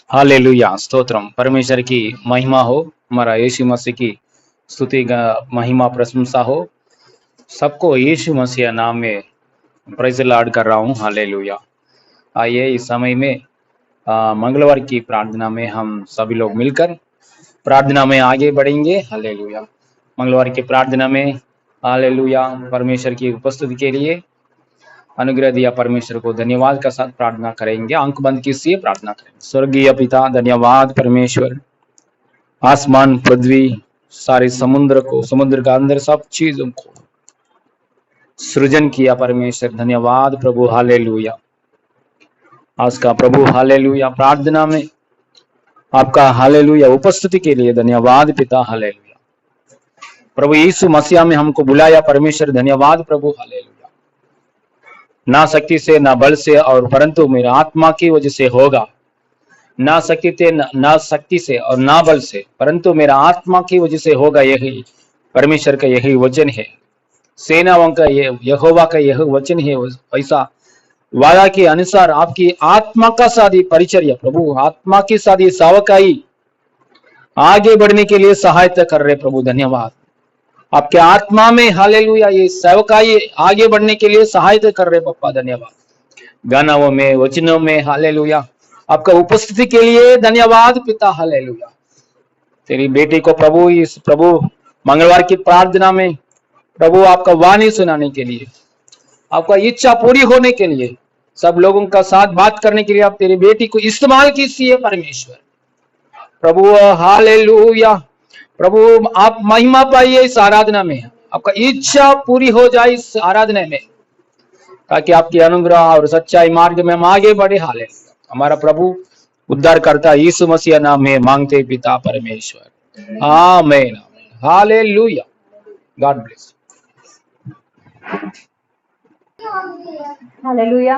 Hallelujah, stotram. परमेश्वर की महिमा हो, हमारा यीशु मसीह की स्तुति महिमा प्रशंसा हो। सबको यीशु मसीह नाम में प्रेज़ लॉर्ड कर रहा हूँ। हालेलुया। आइए इस समय में मंगलवार की प्रार्थना में हम सभी लोग मिलकर प्रार्थना में आगे बढ़ेंगे। हालेलुया। मंगलवार की प्रार्थना में हालेलुया परमेश्वर की उपस्थिति के लिए अनुग्रह दिया परमेश्वर को धन्यवाद का साथ प्रार्थना करेंगे। आंख बंद कीजिए, प्रार्थना करेंगे। स्वर्गीय पिता, धन्यवाद परमेश्वर, आसमान पृथ्वी सारे समुद्र को, समुद्र का अंदर सब चीजों को सृजन किया परमेश्वर, धन्यवाद प्रभु। हालेलुया। आज का प्रभु हालेलुया प्रार्थना में आपका हालेलुया उपस्थिति के लिए धन्यवाद पिता। हालेलुया। प्रभु यीशु मसीह में हमको बुलाया परमेश्वर, धन्यवाद प्रभु। हालेलुया। ना शक्ति से ना बल से और परंतु मेरा आत्मा की वजह से होगा। ना शक्ति से और ना बल से परंतु मेरा आत्मा की वजह से होगा। यही परमेश्वर का यही वचन है, सेनाओं का यहोवा का यह वचन है। ऐसा वादा के अनुसार आपकी आत्मा का सादी परिचर्या प्रभु, आत्मा की सादी सावकाई आगे बढ़ने के लिए सहायता कर रहे प्रभु। धन्यवाद आपके आत्मा में हालेलुया ये सेवकाई आगे बढ़ने के लिए सहायता कर रहे पप्पा। धन्यवाद गानाओं में, वचनों में हालेलुया आपका उपस्थिति के लिए धन्यवाद पिता। हालेलुया। तेरी बेटी को प्रभु इस प्रभु मंगलवार की प्रार्थना में प्रभु आपका वाणी सुनाने के लिए, आपका इच्छा पूरी होने के लिए, सब लोगों का साथ बात करने के लिए आप तेरी बेटी को इस्तेमाल कीजिए परमेश्वर प्रभु। हालेलुया प्रभु आप महिमा पाइए इस आराधना में, आपका इच्छा पूरी हो जाए इस आराधना में, ताकि आपकी अनुग्रह और सच्चाई मार्ग में हम आगे बढ़े। हालेलुया। हमारा प्रभु उद्धार करता यीशु मसीह नाम में मांगते पिता परमेश्वर, आमीन। Hallelujah. God bless. Hallelujah,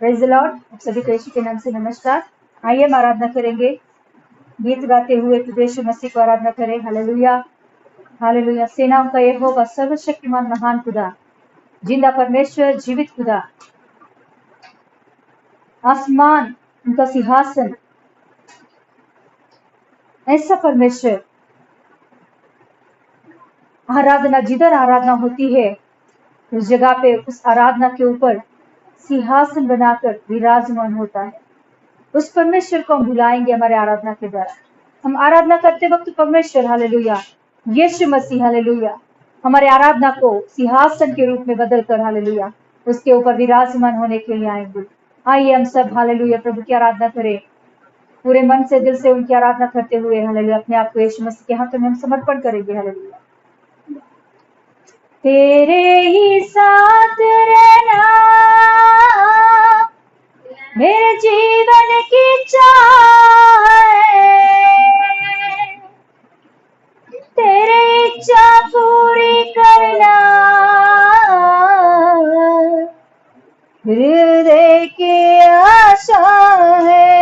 praise the Lord. आप सभी को यीशु के नाम से नमस्कार। आइए हम आराधना करेंगे, गीत गाते हुए यीशु मसीह को आराधना करें। Hallelujah, hallelujah. सेनाओं का यहोवा, सर्वशक्तिमान महान खुदा, जिंदा परमेश्वर, जीवित खुदा, आसमान उनका सिंहासन, ऐसा परमेश्वर। आराधना, जिधर आराधना होती है उस जगह पे उस आराधना के ऊपर सिंहासन बनाकर विराजमान होता है। उस परमेश्वर को हम बुलाएंगे हमारे आराधना के द्वारा। हम आराधना करते वक्त परमेश्वर हालेलुया यीशु मसीह हालेलुया हमारे आराधना को सिंहासन के रूप में बदलकर हालेलुया उसके ऊपर विराजमान होने के लिए आएंगे। आइए हम सब हालेलुया प्रभु की आराधना करें, पूरे मन से दिल से उनकी आराधना करते हुए हालेलुया अपने आप को यीशु मसीह के हाथों में हम समर्पण करेंगे। हालेलुया। तेरे ही साथ रहना मेरे जीवन की चाह है, तेरे इच्छा पूरी करना हृदय की आशा है।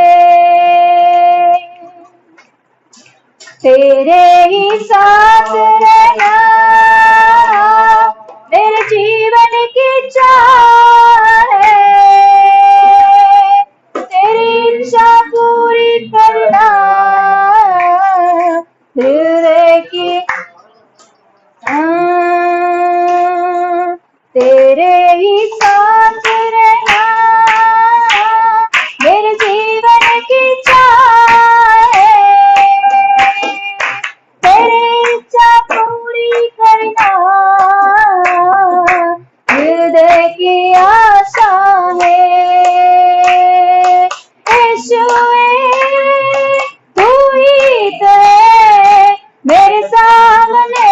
तेरे ही साथ रहना मेरे जीवन की चाह है, तेरी इच्छा पूरी करना हृदय की। तेरे ही साथ रहना मेरे जीवन की चाह है, तेरी इच्छा पूरी करना हृदय की आशा है। यीशुए तू ही तो है मेरे सामने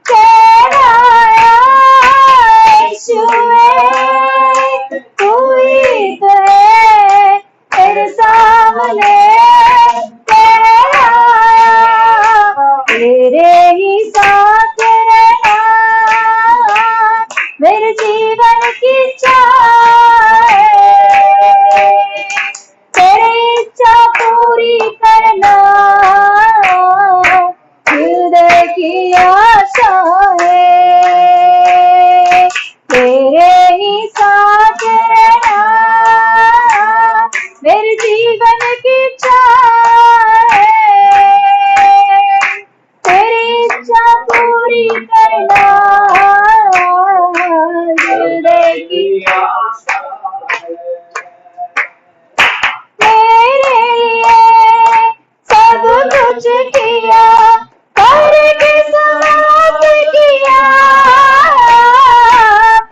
ठहराया, यीशुए तू ही तो है मेरे सामने ठहराया, तेरे ही साथ रहना मेरे जीवन की चाह है, तेरी इच्छा पूरी करना हृदय की आशा है, तेरे ही साथ रहना मेरे जीवन की कुछ किया, करके समाप्त किया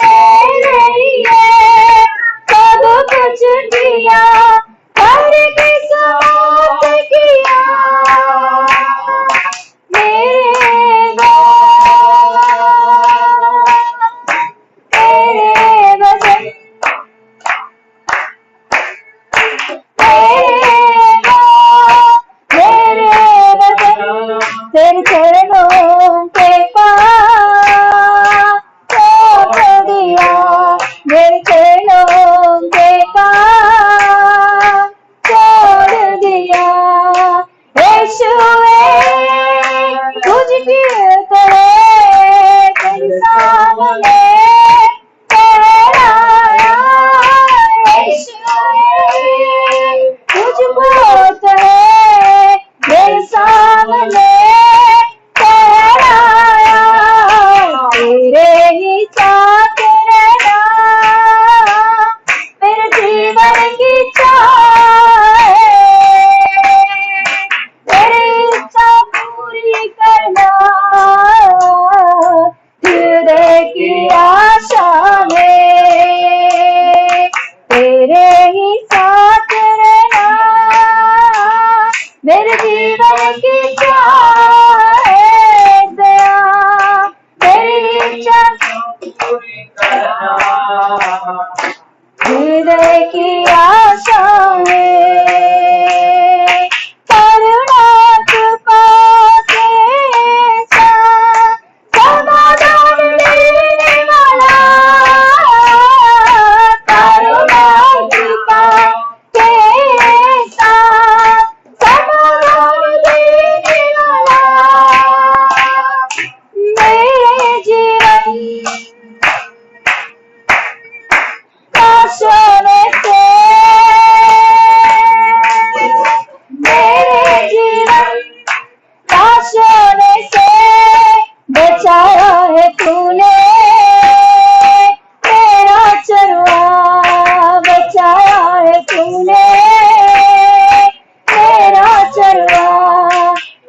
मेरे लिए। सब कुछ किया, करके समाप्त किया मेरे वचन, मेरे वचन तेरे चरणों के पास सौंप दिया, मेरे चरणों के पास छोड़ दिया। यीशुए तुझकी तरह तेरे सामने ठहराया, यीशुए तुझको तरह मेरे सामने ठहराया। तेरे ही साथ रहना मेरे जीवन की चाह है, तेरी इच्छा पूरी करना हृदय की आशा है। तेरे ही साथ रहना मेरे जीवन की चाह है, दया तेरी इच्छा पूरी करना हृदय की आशा है। करुणा कृपा के साथ समाधान देने वाला, करुणा कृपा के साथ समाधान देने वाला मेरे जीवन सोने से, मेरे जीवन सोने से बचाया है तूने, मेरा चरवा बचाया है तूने, मेरा चरवा।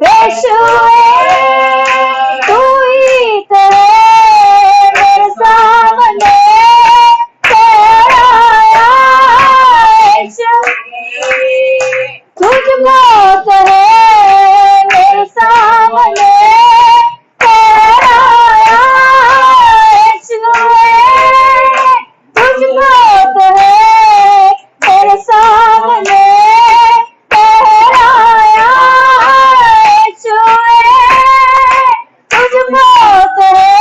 यीशुए तू ही तो है मेरे सामने ठहराया, तुझको करे मेरे सामने ठहराया, तुझको करे मेरे सामने ठहराया, तुझको करे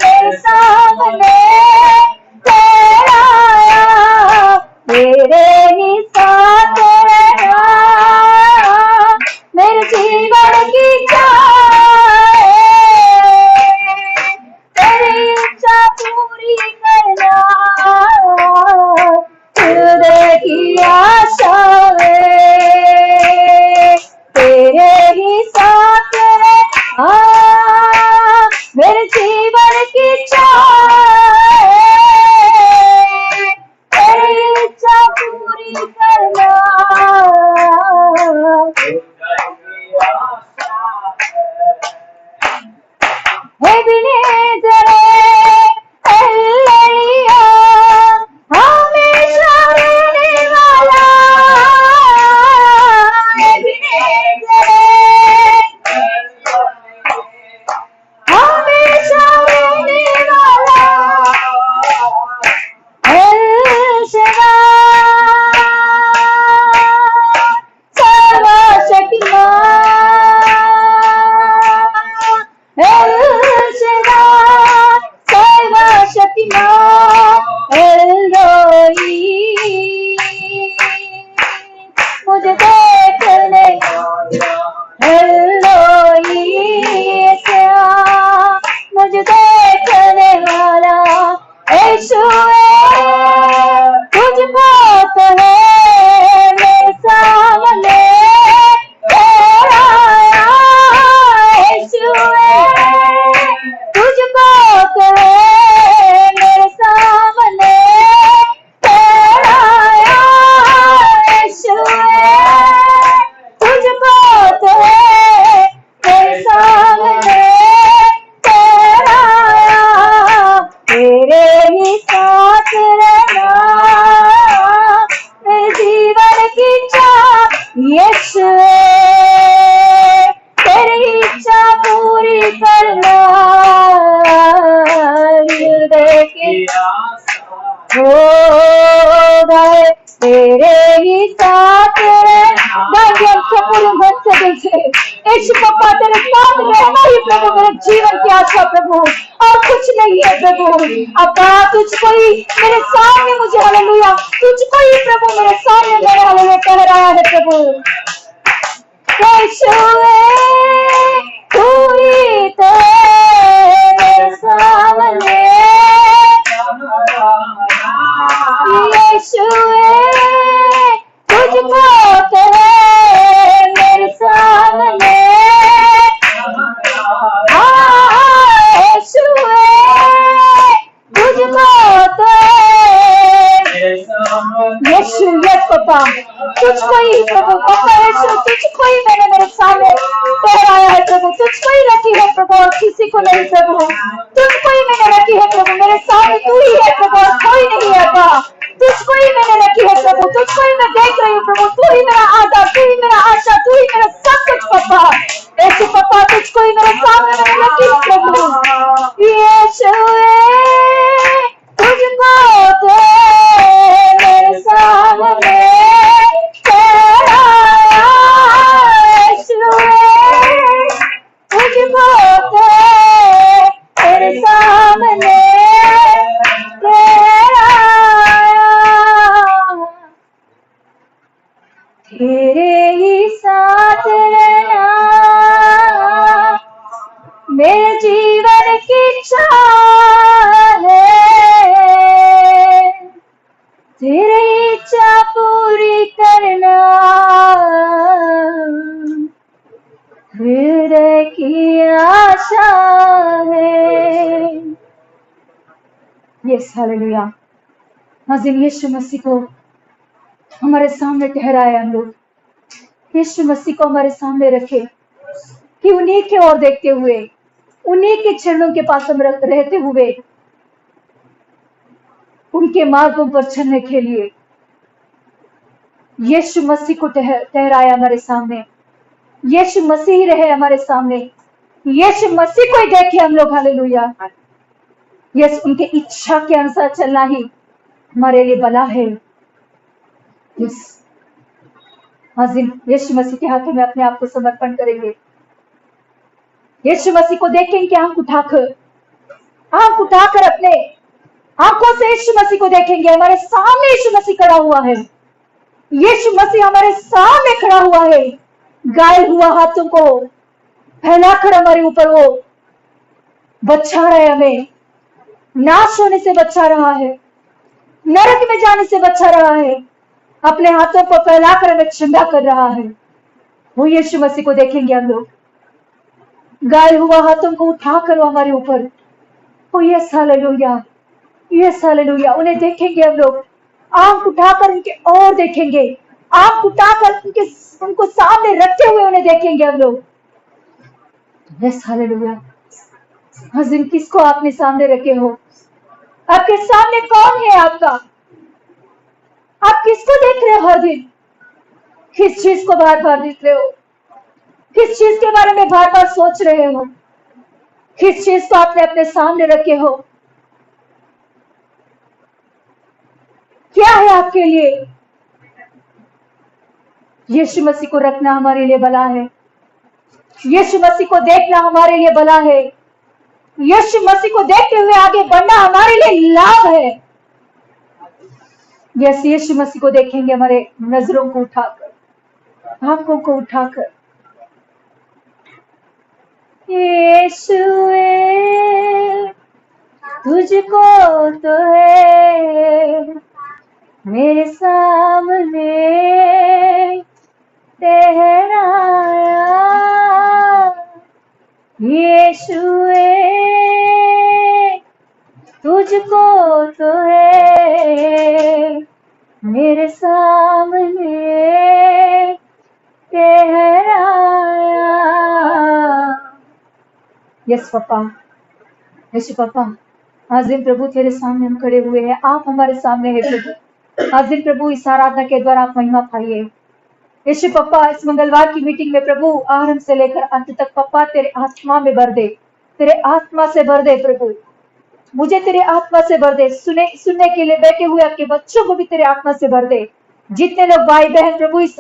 मेरे सामने ठहराया। मेरे ही साथ रहना मेरे जीवन की चाह है, तेरी इच्छा पूरी करना हृदय की आशा है। तेरे ही साथ रहना मेरे जीवन की चाह है, तेरी इच्छा पूरी करना Ebenezer, Elia, हमेशा रहने वाला, Ebenezer, हमेशा रहने वाला, El Shaddai, सर्वशक्तिमान, El Shaddai, सर्वशक्तिमान, एलोही मुझे देखने, एलोही मुझे देखने वाला, यीशुए तुझको तो है मेरे सामने ठहराया, यीशुए तुझको तो है मेरे सामने ठहराया, यीशुए पूरे मन से दिल से। यीशु पप्पा तेरे साथ रहना ही प्रभु मेरे जीवन की आशा प्रभु, और कुछ नहीं है प्रभु। अब्बा तुझको ही मेरे सामने मुझे हालेलुया, तुझको ही प्रभु मेरे सामने मेरे हालेलुया ठहराया है प्रभु। यीशुए तू ही तो मेरे सामने, यीशुए तुझको तो मेरे सामने, यीशुए तुझको तो यीशु, यस पप्पा तुझको ही प्रभु, पप्पा यीशु तुझको ही मैंने मेरे सामने ठहराया है प्रभु, तुझको ही रखी है प्रभु और किसी को नहीं प्रभु, तुझको ही मैंने रखी है प्रभु, मेरे सामने तू ही है प्रभु और कोई नहीं है पा, तुझको ही मैंने रखी है प्रभु, तुझको ही मैं देख रही हूँ प्रभु, तू ही मेरा आधार, तू ही मेरा आशा, तू ही मेरा सब कुछ पप्पा। यीशु पप्पा तुझको ही मेरे सामने मैंने रखी है प्रभु। यीशुए तुझको तो मेरे सामने ठहराया, यीशुए तुझको तो मेरे सामने ठहराया, तेरे ही साथ रहना मेरे जीवन की चाह है, तेरी इच्छा पूरी करना हृदय की आशा है। Yes hallelujah. नाज़रीन यीशु मसीह को हमारे सामने ठहराया, हम लोग यीशु मसीह को हमारे सामने रखे कि उन्हीं की ओर देखते हुए, उन्हीं के चरणों के पास हम रहते हुए उनके मार्गों पर चलने के लिए यीशु मसीह को ठहराया हमारे सामने। यीशु मसीह ही रहे हमारे सामने, यीशु मसीह को ही देखे हम लोग हालेलुया। यस उनके इच्छा के अनुसार चलना ही हमारे लिए भला है। यस आज यीशु मसीह के हाथों में अपने आप को समर्पण करेंगे। यीशु मसीह को देखेंगे आंख उठाकर अपने आंखों से यीशु मसीह को देखेंगे। हमारे सामने यीशु मसीह खड़ा हुआ है, यीशु मसीह हमारे सामने खड़ा हुआ है, घायल हुआ हाथों को फैलाकर हमारे ऊपर वो बचा रहा है, हमें नाश होने से बचा रहा है, नरक में जाने से बचा रहा है, अपने हाथों को फैलाकर हमें ठंडा कर रहा है। वो यीशु मसीह को देखेंगे हम लोग, घायल हुआ हाथों को उठाकर वो हमारे ऊपर, ओ यस हालेलुया, यस हालेलुया। उन्हें देखेंगे हम लोग, आंख उठाकर उनके और देखेंगे, आंख उठाकर उनको सामने रखते हुए उन्हें देखेंगे हम लोग। Yes hallelujah. हज़िन किसको आपने सामने रखे हो? आपके सामने कौन है आपका? आप किसको देख रहे हो हर दिन? किस चीज को बार बार देख रहे हो? किस चीज के बारे में बार बार सोच रहे हो? किस चीज को आपने अपने सामने रखे हो? क्या है आपके लिए? यीशु मसीह को रखना हमारे लिए भला है, यीशु मसीह को देखना हमारे लिए भला है, यीशु मसीह को देखते हुए आगे बढ़ना हमारे लिए लाभ है। यस यीशु मसीह को देखेंगे हमारे नजरों को उठाकर, आंखों को उठाकर। यीशुए तुझको तो है मेरे सामने ठहराया, यीशुए तुझको तो है मेरे सामने ठहराया। यस पापा, यीशु पापा, आज दिन प्रभु तेरे सामने हम खड़े हुए हैं, आप हमारे सामने हैं प्रभु। आज दिन प्रभु इस आराधना के द्वारा आप महिमा पाइए। यीशु पप्पा इस मंगलवार की मीटिंग में प्रभु आरंभ से लेकर अंत तक पप्पा तेरे आत्मा में भर दे, तेरे आत्मा से भर दे प्रभु, मुझे तेरे आत्मा से भर दे। सुनने के लिए बैठे हुए आपके बच्चों को भी तेरे आत्मा से भर दे। जितने लोग भाई बहन प्रभु इस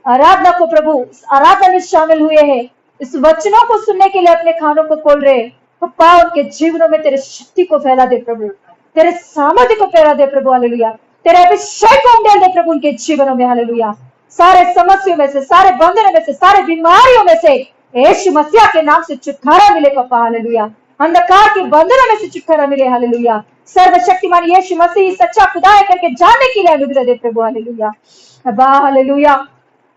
आराधना को प्रभु इस आराधना में शामिल हुए हैं, इस वचनों को सुनने के लिए अपने कानों को खोल रहे हैं। पप्पा उनके जीवनों में तेरे शक्ति को फैला दे प्रभु, तेरे सामर्थ्य को फैला दे प्रभु, हालेलुया। तेरे अभिषेक को उंडेल दे प्रभु उनके जीवनों में, हालेलुया। सारे समस्याओं में से, सारे बंधनों में से, सारे बीमारियों में से यीशु मसीह के नाम से छुटकारा मिले पप्पा, हालेलुया। अंधकार के बंधनों में से छुटकारा मिले, हालेलुया। सर्वशक्तिमान यीशु मसीह सच्चा खुदा है करके जानने के लिए अनुग्रह दे प्रभु, हालेलुया। अब्बा हालेलुया,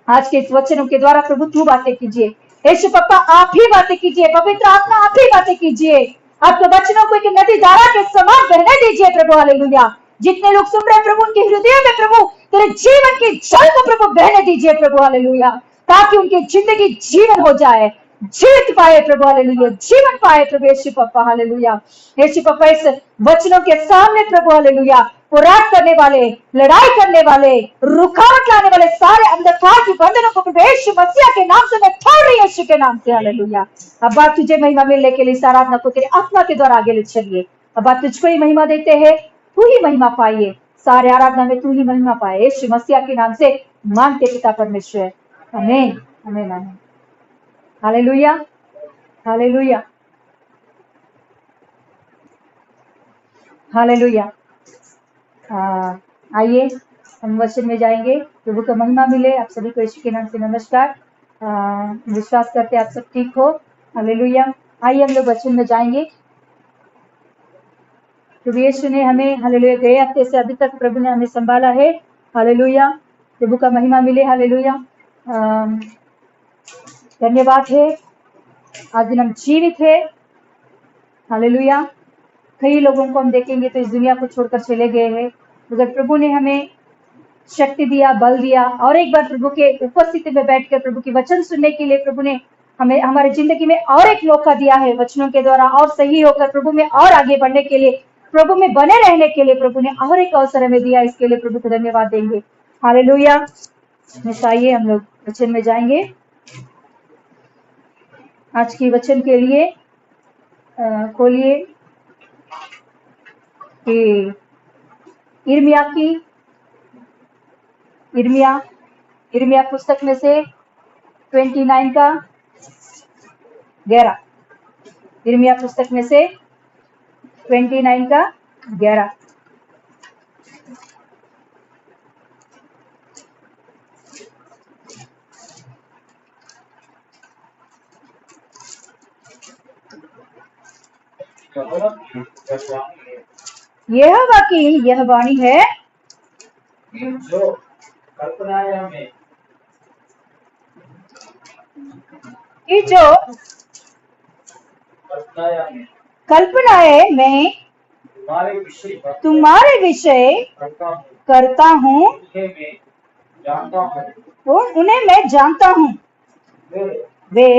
आज के इस वचनों के द्वारा प्रभु तू बातें कीजिए। यीशु पप्पा आप ही बातें कीजिए, पवित्र आत्मा आप ही बातें कीजिए। आपके वचनों को एक नदी धारा के समान बहने दीजिए प्रभु, हालेलुया। जितने लोग सुन रहे हैं प्रभु, उनके हृदय में प्रभु तेरे जीवन की जल को प्रभु बहने दीजिए प्रभु, हालेलुया। ताकि उनकी जिंदगी जीवन हो जाए, जीवित पाए प्रभु, हालेलुया। जीवन पाए प्रभु यीशु पप्पा, हालेलुया। यीशु पप्पा इस वचनों के सामने प्रभु, हालेलुया, पोराट करने वाले, लड़ाई करने वाले, रुकावट लाने वाले सारे अंधकार के बंधनों को प्रभु यीशु मसीह के नाम से मैं तोड़ रही हूं, यीशु के नाम से, हालेलुया। अब बात तुझे महिमा मिलने के लिए इस आराधना को तेरे आत्मा के द्वारा आगे ले चलिए। अब बात तुझको ही महिमा देते हैं, तू ही महिमा पाइए, सारे आराधना में तू ही महिमा पाए, यीशु मसीह के नाम से मांगते पिता परमेश्वर, आमीन, आमीन, आमीन। Hallelujah, hallelujah, hallelujah. आइए हम वचन में जाएंगे, प्रभु का महिमा मिले। आप सभी को यीशु के नाम से नमस्कार। विश्वास करते आप सब ठीक हो, हालेलुया। आइए हम लोग वचन में जाएंगे। प्रभु यीशु ने हमें, हालेलुया, गए हफ्ते से अभी तक प्रभु ने हमें संभाला है, हालेलुया। प्रभु का महिमा मिले, हालेलुया। धन्यवाद है, आज दिन हम जीवित है, हालेलुया। कई लोगों को हम देखेंगे तो इस दुनिया को छोड़कर चले गए हैं, मगर प्रभु ने हमें शक्ति दिया, बल दिया, और एक बार प्रभु के उपस्थिति में बैठकर प्रभु की वचन सुनने के लिए प्रभु ने हमें हमारी जिंदगी में और एक मौका दिया है, वचनों के द्वारा और सही होकर प्रभु में और आगे बढ़ने के लिए, प्रभु में बने रहने के लिए प्रभु ने और एक अवसर हमें दिया। इसके लिए प्रभु को धन्यवाद देंगे, हालेलुया। आइए हम लोग वचन में जाएंगे। आज की वचन के लिए खोलिए कि इर्मिया पुस्तक में से 29 का 11, इर्मिया पुस्तक में से 29 का 11। यहोवा की यह वाणी है जो कल्पनाएं में कि जो कल्पनाएं मैं तुम्हारे विषय करता हूँ, उन्हें मैं जानता हूँ। वे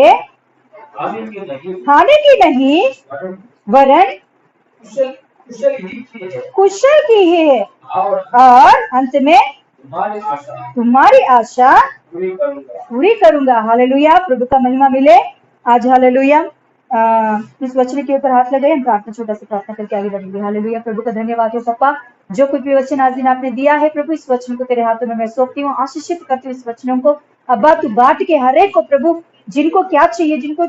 हानि की नहीं वरन कुशल की है, और अंत में तुम्हारी आशा पूरी करूंगा। हालेलुया, प्रभु का महिमा मिले आज, हालेलुया। इस वचन के ऊपर हाथ लगाए, हम प्रार्थना, छोटा सा प्रार्थना करके आगे बढ़ेंगे। हालेलुया, प्रभु का धन्यवाद हो पप्पा, जो कुछ भी वचन आज दिन आपने दिया है प्रभु, इस वचन को तेरे हाथों में मैं सौंपती हूँ, आशीषित करती हूँ इस वचनों को। अब्बा तू बांट के हर एक को प्रभु, जिनको क्या चाहिए, जिनको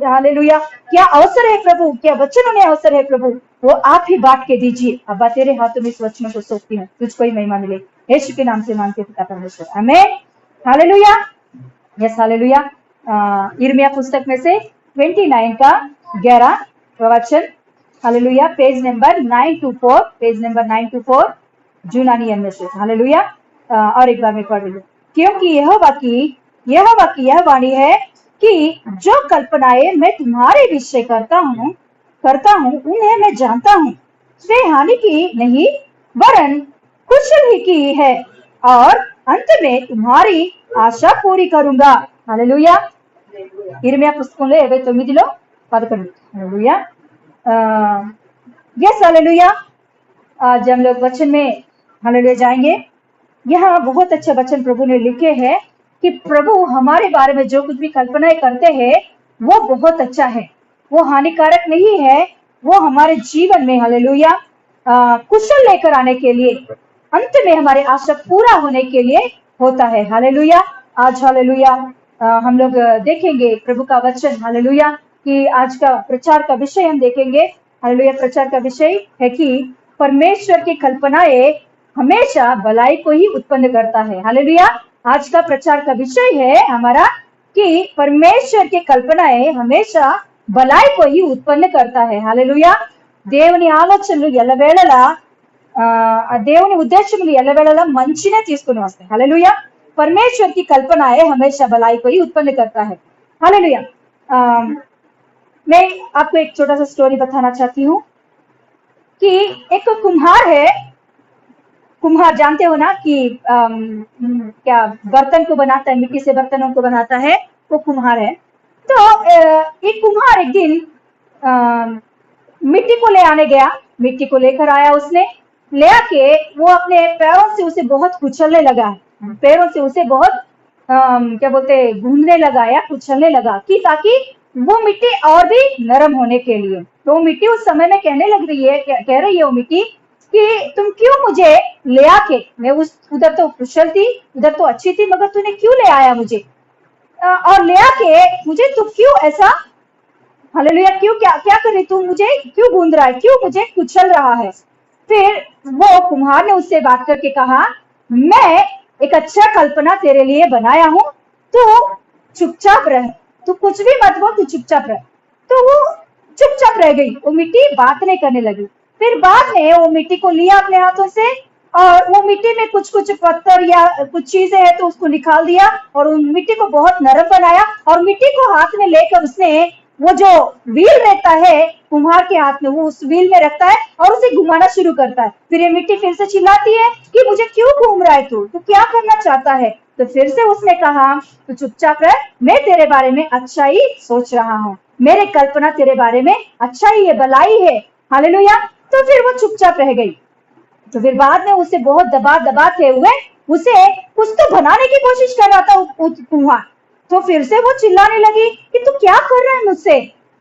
हालेलुया क्या अवसर है प्रभु, क्या वचनों में अवसर है प्रभु, वो आप ही बांट के दीजिए। अब्बा तेरे हाथों में इस वचनों को सौंपती हूँ, तुझको ही महिमा मिले, यीशु के नाम से मांगते पिता परमेश्वर, आमीन, हालेलुया। Yes, hallelujah. इर्मिया पुस्तक में से 29 का 11 वचन, hallelujah, page number 924, page number 924, यूनानी में से, हालेलुया। और एक बार मैं पढ़ रही हूँ। क्योंकि यहोवा की यह वाणी है कि जो कल्पनाएं मैं तुम्हारे विषय करता हूँ उन्हें मैं जानता हूँ। वे हानि की नहीं वरन कुशल ही की है, और अंत में तुम्हारी आशा पूरी करूंगा। हालेलुया। इर्मिया पुस्तकం లో 29లో 11, हालेलुया। Yes, hallelujah. आज हम लोग वचन में हालेलुया जाएंगे। यहाँ बहुत अच्छा वचन प्रभु ने लिखे हैं कि प्रभु हमारे बारे में जो कुछ भी कल्पनाएं करते हैं वो बहुत अच्छा है, वो हानिकारक नहीं है, वो हमारे जीवन में हालेलुया कुशल लेकर आने के लिए, अंत में हमारे आशा पूरा होने के लिए होता है। हालेलुया। आज हालेलुया हम लोग देखेंगे प्रभु का वचन हालेलुया कि आज का प्रचार का विषय हम देखेंगे। हालेलुया प्रचार का विषय है कि परमेश्वर की कल्पनाएं हमेशा भलाई को ही उत्पन्न करता है। हालेलुया आज का प्रचार का विषय है हमारा कि परमेश्वर की कल्पनाएं हमेशा भलाई को ही उत्पन्न करता है। हालेलुया దేవుని ఆలోచనలు ఎల్లవేళలా దేవుని ఉద్దేశములు ఎల్లవేళలా మంచినే తీసుకుని వస్తాయి। हालेलुया परमेश्वर की कल्पनाएं हमेशा भलाई को ही उत्पन्न करता है। हालेलुया मैं आपको एक छोटा सा स्टोरी बताना चाहती हूँ कि एक कुम्हार है। कुम्हार जानते हो ना कि क्या बर्तन को बनाता है, मिट्टी से बर्तनों को बनाता है, वो कुम्हार है। तो एक कुम्हार एक दिन मिट्टी को ले आने गया, मिट्टी को लेकर आया, उसने ले आके वो अपने पैरों से उसे बहुत कुचलने लगा, पैरों से उसे बहुत क्या बोलते गूंदने लगा या कुचलने लगा कि ताकि वो मिट्टी और भी नरम होने के लिए। तो मिट्टी उस समय में कहने लग रही है, कह रही है वो मिट्टी कि तुम क्यों मुझे ले आके, मैं उधर तो कुशल थी, उधर तो अच्छी थी, मगर तूने क्यों ले आया मुझे और ले आके मुझे तू क्यों ऐसा हालेलुया क्यों क्या कर रही तू, मुझे क्यों गूंद रहा है, क्यों मुझे कुचल रहा है। फिर वो कुम्हार ने उससे बात करके कहा मैं एक अच्छा कल्पना तेरे लिए बनाया हूँ, तू चुपचाप रह, तू कुछ भी मत बोल, तू चुपचाप रह। तो वो चुपचाप रह गई, वो मिट्टी बात नहीं करने लगी। फिर बाद में वो मिट्टी को लिया अपने हाथों से और वो मिट्टी में कुछ कुछ पत्थर या कुछ चीजें है तो उसको निकाल दिया और उन मिट्टी को बहुत नरम बनाया और मिट्टी को हाथ में लेकर उसने वो जो व्हील रहता है कुम्हार के हाथ में, वो उस व्हील में रखता है और उसे घुमाना शुरू करता है। फिर ये मिट्टी फिर से चिल्लाती है कि मुझे क्यों घूम रहा है तू क्या करना चाहता है। तो फिर से उसने कहा तू चुपचाप रह, मैं तेरे बारे में अच्छा ही सोच रहा हूँ, मेरे कल्पना तेरे बारे में अच्छा ही है, भलाई है। हालेलुया तो फिर वो चुपचाप रह गई। तो फिर बाद में उसे बहुत दबाते हुए उसे कुछ तो बनाने की कोशिश कर रहा था कुम्हार। तो फिर से वो चिल्लाने लगी कि तू क्या कर रहा है मुझसे,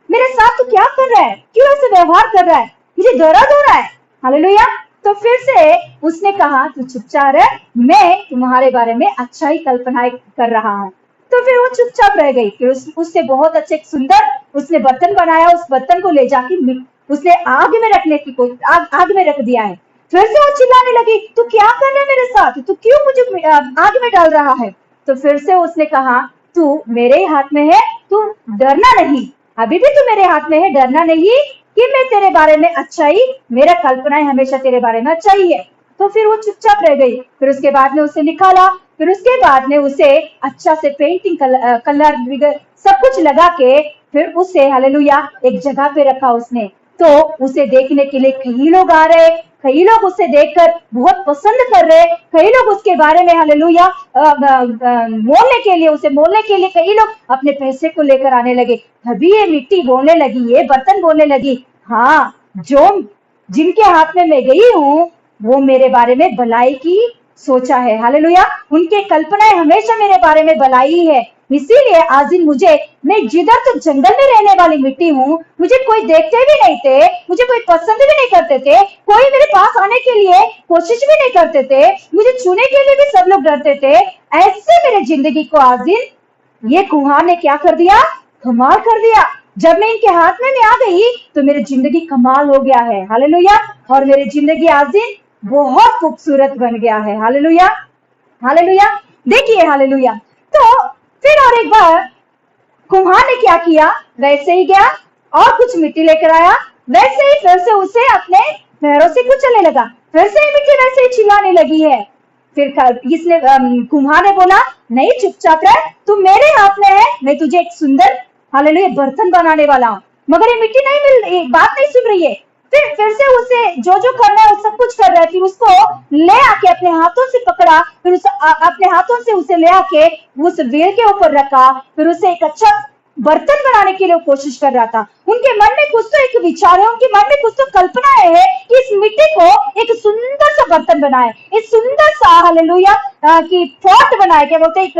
मेरे साथ तू क्या कर रहा है, क्यों ऐसे व्यवहार कर रहा है, मुझे दर्द हो रहा है। हालेलुया तो फिर से उसने कहा तू चुपचाप रह, मैं तुम्हारे बारे में अच्छा ही कल्पनाएं कर रहा हूँ। तो फिर वो चुपचाप रह गई। फिर उससे बहुत अच्छे सुंदर उसने बर्तन बनाया, उस बर्तन को ले जाके उसने आग में रखने की आग में रख दिया है। फिर से वो चिल्लाने लगी तू क्या कर रहा है मेरे साथ, तू क्यों मुझे आग में डाल रहा है। तो फिर से उसने कहा तू मेरे हाथ में है, तू डरना नहीं, अभी भी तू मेरे हाथ में है, डरना नहीं कि मैं तेरे बारे में अच्छा ही, मेरा कल्पनाएं हमेशा तेरे बारे में अच्छा ही है। तो फिर वो चुपचाप रह गई। फिर उसके बाद में उसे निकाला, फिर उसके बाद में उसे अच्छा से पेंटिंग कलर सब कुछ लगा के फिर उसे हालेलुया एक जगह पे रखा उसने। तो उसे देखने के लिए कई लोग आ रहे, कई लोग उसे देखकर बहुत पसंद कर रहे, कई लोग उसके बारे में हालेलुया मोलने के लिए, उसे मोलने के लिए कई लोग अपने पैसे को लेकर आने लगे। तभी ये मिट्टी बोलने लगी, ये बर्तन बोलने लगी हाँ जो जिनके हाथ में मैं गई हूँ वो मेरे बारे में भलाई की सोचा है। हालेलुया उनके कल्पनाएं हमेशा मेरे बारे में भलाई है। इसीलिए आज दिन मैं जिधर तो जंगल में रहने वाली मिट्टी हूँ, मुझे कोई देखते भी नहीं थे, मुझे कोई पसंद भी नहीं करते थे, कोई मेरे पास आने के लिए कोशिश भी नहीं करते थे, मुझे छूने के लिए भी सब लोग डरते थे। ऐसे मेरे जिंदगी को आज दिन ये कुम्हार ने क्या कर दिया, कमाल कर दिया। जब मैं इनके हाथ में आ गई तो मेरी जिंदगी कमाल हो गया है। हालेलुया और मेरी जिंदगी आज दिन बहुत खूबसूरत बन गया है। हालेलुया हालेलुया देखिए हालेलुया। तो फिर और एक बार कुम्हार ने क्या किया, वैसे ही गया और कुछ मिट्टी लेकर आया, वैसे ही फिर से उसे अपने पैरों से कुचलने लगा, फिर से मिट्टी वैसे ही चिल्लाने लगी है। फिर इसने कुम्हार ने बोला नहीं चुपचाप रह, तू मेरे हाथ में है, मैं तुझे एक सुंदर हालेलुया बर्तन बनाने वाला हूँ। मगर ये मिट्टी नहीं बात नहीं सुन रही है। फिर से उसे जो जो करना है वो सब कुछ कर रहा है। फिर उसको ले आके अपने हाथों से पकड़ा, फिर उसे अपने हाथों से उसे ले आके उस व्हील के ऊपर रखा, फिर उसे एक अच्छा बर्तन बनाने के लिए कोशिश कर रहा था। उनके मन में कुछ तो एक विचार है, उनके मन में कुछ तो कल्पना है कि इस मिट्टी को एक सुंदर सा बर्तन बनाए, इस सुंदर सा हालेलुया की पॉट बनाए, क्या बोलते एक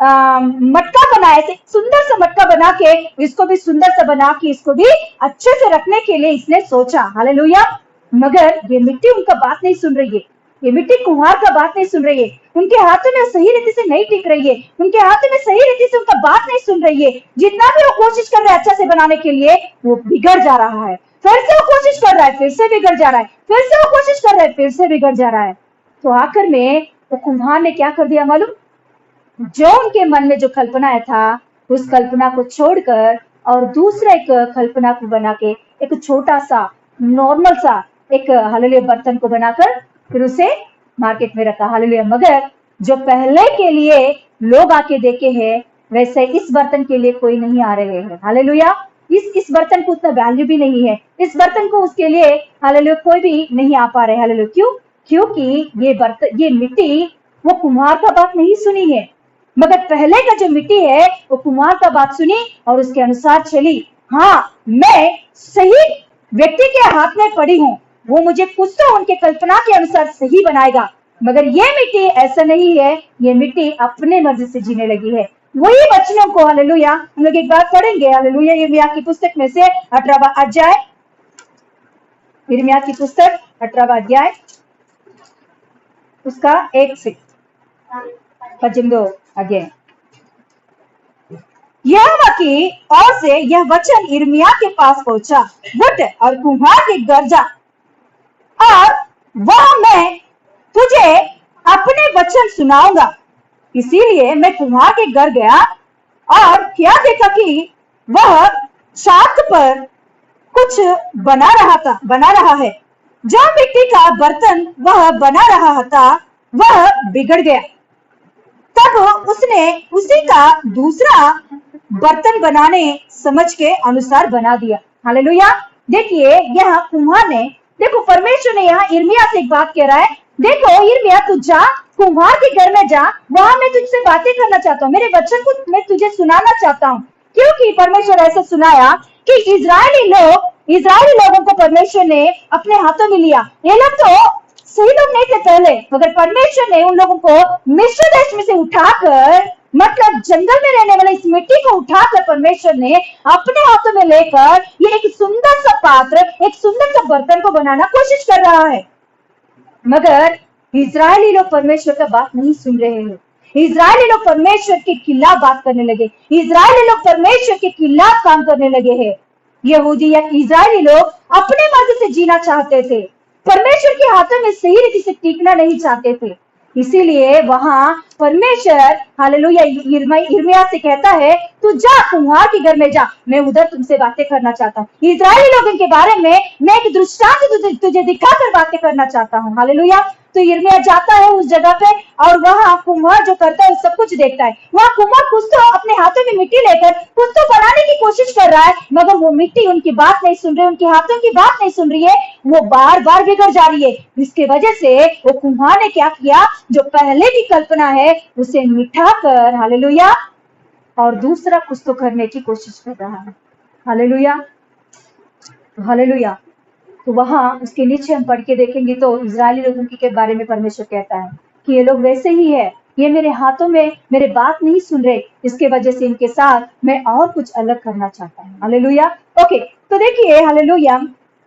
मटका बनाए, सुंदर सा मटका बना के इसको भी सुंदर सा बना के इसको भी अच्छे से रखने के लिए इसने सोचा। हालेलुया मगर ये मिट्टी उनका बात नहीं सुन रही है। ये मिट्टी कुम्हार का बात नहीं सुन रही है, उनके हाथों में सही रीति से नहीं टिक रही है, उनके हाथों में सही रीति से उनका बात नहीं सुन रही है। जितना भी वो कोशिश कर रहा है अच्छा से बनाने के लिए, वो बिगड़ जा रहा है। फिर से वो कोशिश कर रहा है, फिर से बिगड़ जा रहा है, फिर से वो कोशिश कर रहा है, फिर से बिगड़ जा रहा है। तो आखिर में वो कुम्हार ने क्या कर दिया मालूम? जो उनके मन में जो कल्पना था, उस कल्पना को छोड़कर और दूसरा एक कल्पना को बना के एक छोटा सा नॉर्मल सा एक हालेलुया बर्तन को बनाकर फिर उसे मार्केट में रखा। हालेलुया। मगर जो पहले के लिए लोग आके देखे हैं, वैसे इस बर्तन के लिए कोई नहीं आ रहे हैं। हालेलुया। इस बर्तन को उतना वैल्यू भी नहीं है, इस बर्तन को उसके लिए हालेलुया कोई भी नहीं आ पा रहे। हालेलुया। क्यों? क्योंकि ये बर्तन, ये मिट्टी वो कुम्हार का बात नहीं सुनी है, मगर पहले का जो मिट्टी है वो कुम्हार का बात सुनी और उसके अनुसार चली। हाँ, मैं सही व्यक्ति के हाथ में पड़ी हूँ, वो मुझे कुछ तो उनके कल्पना के अनुसार सही बनाएगा। मगर ये मिट्टी ऐसा नहीं है, ये मिट्टी अपने मर्जी से जीने लगी है। वही वचनों को हालेलुया हम लोग एक बार पढ़ेंगे। हालेलुया। यिर्मयाह की पुस्तक में से 18वां अध्याय, यिर्मयाह की पुस्तक 18वां अध्याय उसका 1 से 2 आगे। यहोवा की ओर से यह वचन यिर्मयाह के पास पहुंचा, उठ और कुम्हार के घर जा और वह मैं तुझे अपने वचन सुनाऊंगा। इसीलिए मैं कुम्हार के घर गया और क्या देखा कि वह चाक पर कुछ बना रहा है। जो मिट्टी का बर्तन वह बना रहा था वह बिगड़ गया। तब उसने उसी का दूसरा बर्तन बनाने समझ के अनुसार बना दिया। हालेलुया। देखिए यहाँ कुम्हार ने, देखो परमेश्वर ने यहाँ यिर्मयाह से एक बात कह रहा है, देखो यिर्मयाह तू जा, कुम्हार के घर में जा, वहां मैं तुझसे बातें करना चाहता हूँ, मेरे वचन को मैं तुझे सुनाना चाहता हूँ। क्योंकि परमेश्वर ऐसा सुनाया कि इजरायली लोगों को परमेश्वर ने अपने हाथों में लिया। ये लोग तो सही लोग नहीं थे पहले, मगर परमेश्वर ने उन लोगों को मिस्र देश में से उठाकर, मतलब जंगल में रहने वाले इस मिट्टी को उठाकर परमेश्वर ने अपने हाथों में लेकर ये एक सुंदर सा पात्र, एक सुंदर सा बर्तन को बनाना कोशिश कर रहा है। मगर इजरायली लोग परमेश्वर का बात नहीं सुन रहे हैं। इजरायली लोग परमेश्वर के खिलाफ बात करने लगे, इजरायली लोग परमेश्वर के खिलाफ काम करने लगे हैं। यहूदी या इजरायली लोग अपने मर्जी से जीना चाहते थे, परमेश्वर के हाथों में सही रीति से टिकना नहीं चाहते थे। इसीलिए वहां परमेश्वर हालेलुया यिर्मयाह से कहता है, तू जा कुम्हार के घर में जा, मैं उधर तुमसे बातें करना चाहता हूँ। इजरायली लोगों के बारे में मैं एक दृष्टांत तुझे दिखाकर बातें करना चाहता हूँ। हालेलुया। तो यिर्मयाह जाता है उस जगह पे और वहां कुम्हार जो करता है सब कुछ देखता है। वहां कुम्हार कुछ तो अपने हाथों में मिट्टी लेकर कुछ तो बनाने की कोशिश कर रहा है, मगर वो मिट्टी उनकी बात नहीं सुन रही, उनके हाथों की बात नहीं सुन रही है, वो बार बार बिगड़ जा रही है। इसके वजह से वो कुम्हार ने क्या किया, जो पहले की कल्पना है उसे मिटा कर हालेलुया और दूसरा कुछ तो करने की कोशिश कर रहा है। हालेलुया। हालेलुया। तो वहां उसके नीचे हम पढ़ के देखेंगे तो इजरायली लोगों के बारे में परमेश्वर कहता है कि ये लोग वैसे ही है, ये मेरे हाथों में मेरे बात नहीं सुन रहे, इसके वजह से इनके साथ मैं और कुछ अलग करना चाहता हूँ। हालेलुया। ओके, तो देखिए हालेलुया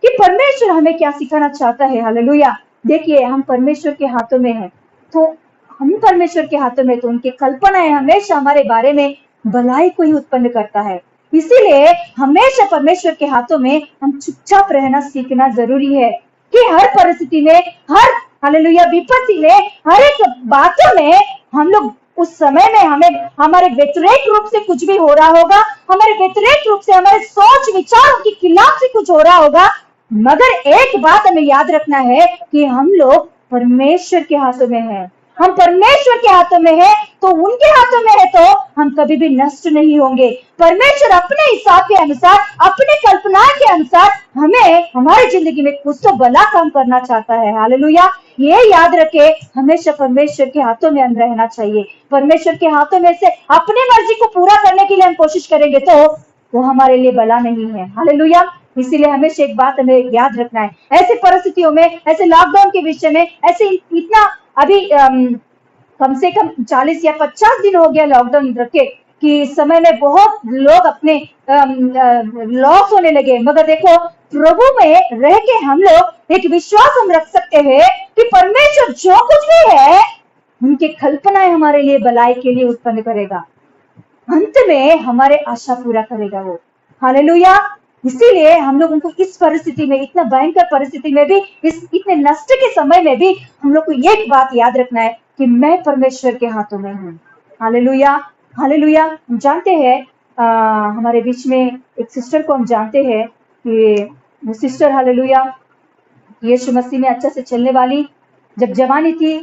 कि परमेश्वर हमें क्या सिखाना चाहता है। हालेलुया। देखिए हम परमेश्वर के हाथों में हैं, तो हम परमेश्वर के हाथों में, तो उनकी कल्पनाएं हमेशा हमारे बारे में भलाई को ही उत्पन्न करता है। इसीलिए हमेशा परमेश्वर के हाथों में हम चुपचाप रहना सीखना जरूरी है कि हर परिस्थिति में, हर हालेलुया विपत्ति में, हर एक बातों में हम लोग उस समय में हमें हमारे व्यतिरेक रूप से कुछ भी हो रहा होगा, हमारे व्यतिरेक रूप से हमारे सोच विचारों के खिलाफ से कुछ हो रहा होगा, मगर एक बात हमें याद रखना है कि हम लोग परमेश्वर के हाथों में हैं। हम परमेश्वर के हाथों में है, तो उनके हाथों में है, तो हम कभी भी नष्ट नहीं होंगे। परमेश्वर अपने हिसाब के अनुसार, अपने कल्पना के अनुसार हमें हमारी जिंदगी में कुछ तो भला काम करना चाहता है। हालेलुया। ये याद रखे, हमेशा परमेश्वर के हाथों में हम रहना चाहिए। परमेश्वर के हाथों में से अपनी मर्जी को पूरा करने के लिए हम कोशिश करेंगे तो वो हमारे लिए भला नहीं है। हालेलुया। इसीलिए हमेशा एक बात हमें याद रखना है, ऐसे परिस्थितियों में, ऐसे लॉकडाउन के विषय में, ऐसे इतना अभी कम से कम 40 या 50 दिन हो गया लॉकडाउन रखे कि इस समय में बहुत लोग अपने लॉस होने लगे, मगर देखो प्रभु में रह के हम लोग एक विश्वास हम रख सकते हैं कि परमेश्वर जो कुछ भी है उनके कल्पनाएं हमारे लिए भलाई के लिए उत्पन्न करेगा, अंत में हमारे आशा पूरा करेगा वो। हालेलुया। इसीलिए हम लोगों को इस परिस्थिति में, इतना भयंकर परिस्थिति में भी, इस इतने नष्ट के समय में भी हम लोग को एक बात याद रखना है कि मैं परमेश्वर के हाथों में हूँ। Hallelujah, hallelujah. हम जानते हैं हमारे बीच में एक सिस्टर को हम जानते हैं कि वो सिस्टर, हालेलुया, यीशु मसीह में अच्छा से चलने वाली, जब जवानी थी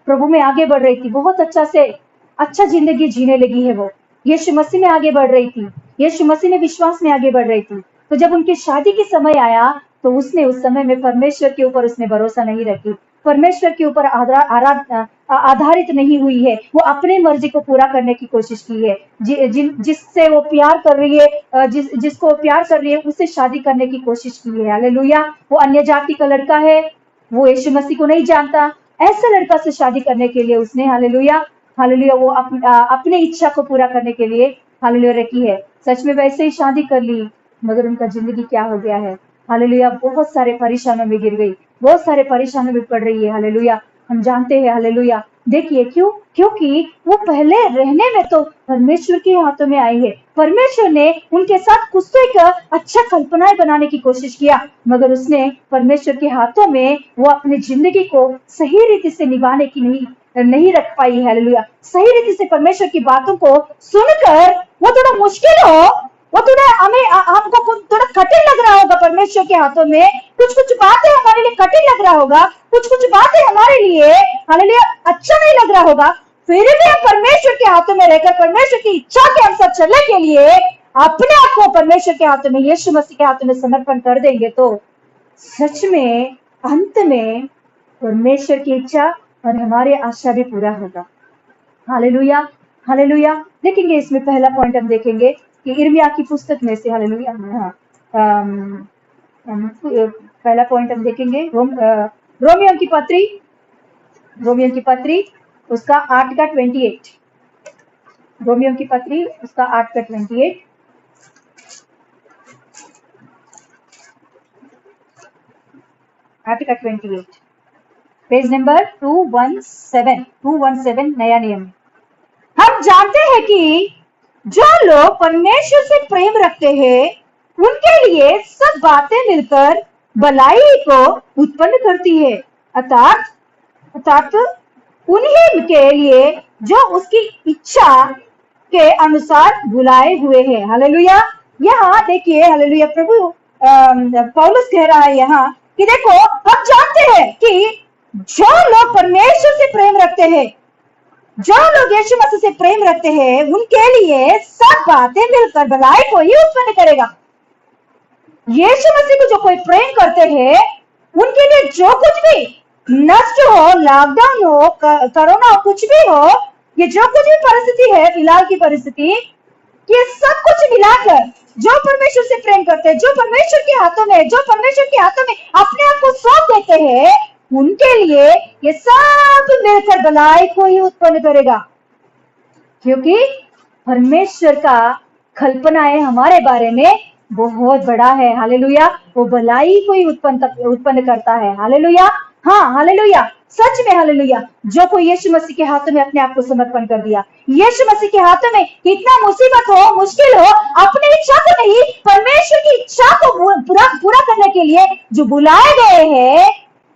प्रभु में आगे बढ़ रही थी, बहुत अच्छा जिंदगी जीने लगी है वो, यीशु मसीह में आगे बढ़ रही थी, यीशु मसीह में विश्वास में आगे बढ़ रही थी। तो जब उनकी शादी की समय आया तो उसने उस समय में परमेश्वर के ऊपर उसने भरोसा नहीं रखी, परमेश्वर के ऊपर आधारित नहीं हुई है, वो अपने मर्जी को पूरा करने की कोशिश की है। जिससे वो प्यार कर रही है, जिसको वो प्यार कर रही है उससे शादी करने की कोशिश की है। हालेलुया। वो अन्य जाति का लड़का है, वो यीशु मसीह को नहीं जानता, ऐसे लड़का से शादी करने के लिए उसने, हालेलुया, हालेलुया, वो अपने इच्छा को पूरा करने के लिए, हालेलुया, रखी है। सच में वैसे ही शादी कर ली, मगर उनका जिंदगी क्या हो गया है, हालेलुया, बहुत सारे परेशानियों में गिर गई, बहुत सारे परेशानियों में पड़ रही है। हालेलुया, हम जानते हैं। हालेलुया। देखिए क्योंकि वो पहले रहने में तो परमेश्वर के हाथों में आई है, परमेश्वर ने उनके साथ कुछ तो एक अच्छा कल्पनाएं बनाने की कोशिश किया, मगर उसने परमेश्वर के हाथों में वो अपनी जिंदगी को सही रीति से निभाने की नहीं रख पाई। हालेलुया। सही रीति से परमेश्वर की बातों को सुनकर वो थोड़ा मुश्किल हो, वो थोड़ा आपको थोड़ा कठिन लग रहा होगा परमेश्वर के हाथों में, कुछ बातें हमारे लिए कठिन लग रहा होगा, कुछ बातें हमारे लिए, हालेलुया, अच्छा नहीं लग रहा होगा, फिर भी हम परमेश्वर के हाथों में रहकर परमेश्वर की इच्छा के अनुसार चलने के लिए अपने आप को परमेश्वर के हाथों में, यीशु मसीह के हाथों में समर्पण कर देंगे तो सच में अंत में परमेश्वर की इच्छा और हमारी आशा भी पूरा होगा। Hallelujah, hallelujah. देखेंगे इसमें पहला पॉइंट हम देखेंगे कि यिर्मयाह की पुस्तक में से, हालेलुया, पहला पॉइंट हम देखेंगे रोमियो की पत्री उसका 8 का 28, रोमियो की पत्री उसका 8 का 28, पेज नंबर 217 नया नियम। हम जानते हैं कि जो लोग परमेश्वर से प्रेम रखते हैं उनके लिए सब बातें मिलकर भलाई को उत्पन्न करती है, अर्थात उन्हीं के लिए जो उसकी इच्छा के अनुसार बुलाए हुए हैं। हालेलुया। यहाँ देखिए, हालेलुया, प्रभु पौलुस कह रहा है यहाँ कि देखो, हम जानते हैं कि जो लोग परमेश्वर से प्रेम रखते हैं, जो लोग यीशु मसीह से प्रेम रखते हैं, उनके लिए सब बातें मिलकर भलाई को ही उत्पन्न करेगा। यीशु मसीह को जो कोई प्रेम करते हैं उनके लिए जो कुछ भी नष्ट हो, लॉकडाउन हो, कोरोना हो, कुछ भी हो, ये जो कुछ भी परिस्थिति है, फिलहाल की परिस्थिति, ये सब कुछ मिलाकर जो परमेश्वर से प्रेम करते हैं, जो परमेश्वर के हाथों में अपने आप को सौंप देते हैं, उनके लिए ये सब मिलकर भलाई को ही उत्पन्न करेगा, क्योंकि परमेश्वर का कल्पनाएं हमारे बारे में बहुत बड़ा है। हालेलुया। वो भलाई को ही उत्पन्न करता है। हालेलुया। हाँ, हालेलुया, सच में हालेलुया। जो कोई यीशु मसीह के हाथों में अपने आप को समर्पण कर दिया, यीशु मसीह के हाथों में कितना मुसीबत हो, मुश्किल हो, अपनी इच्छा को नहीं, परमेश्वर की इच्छा को पूरा करने के लिए जो बुलाए गए हैं,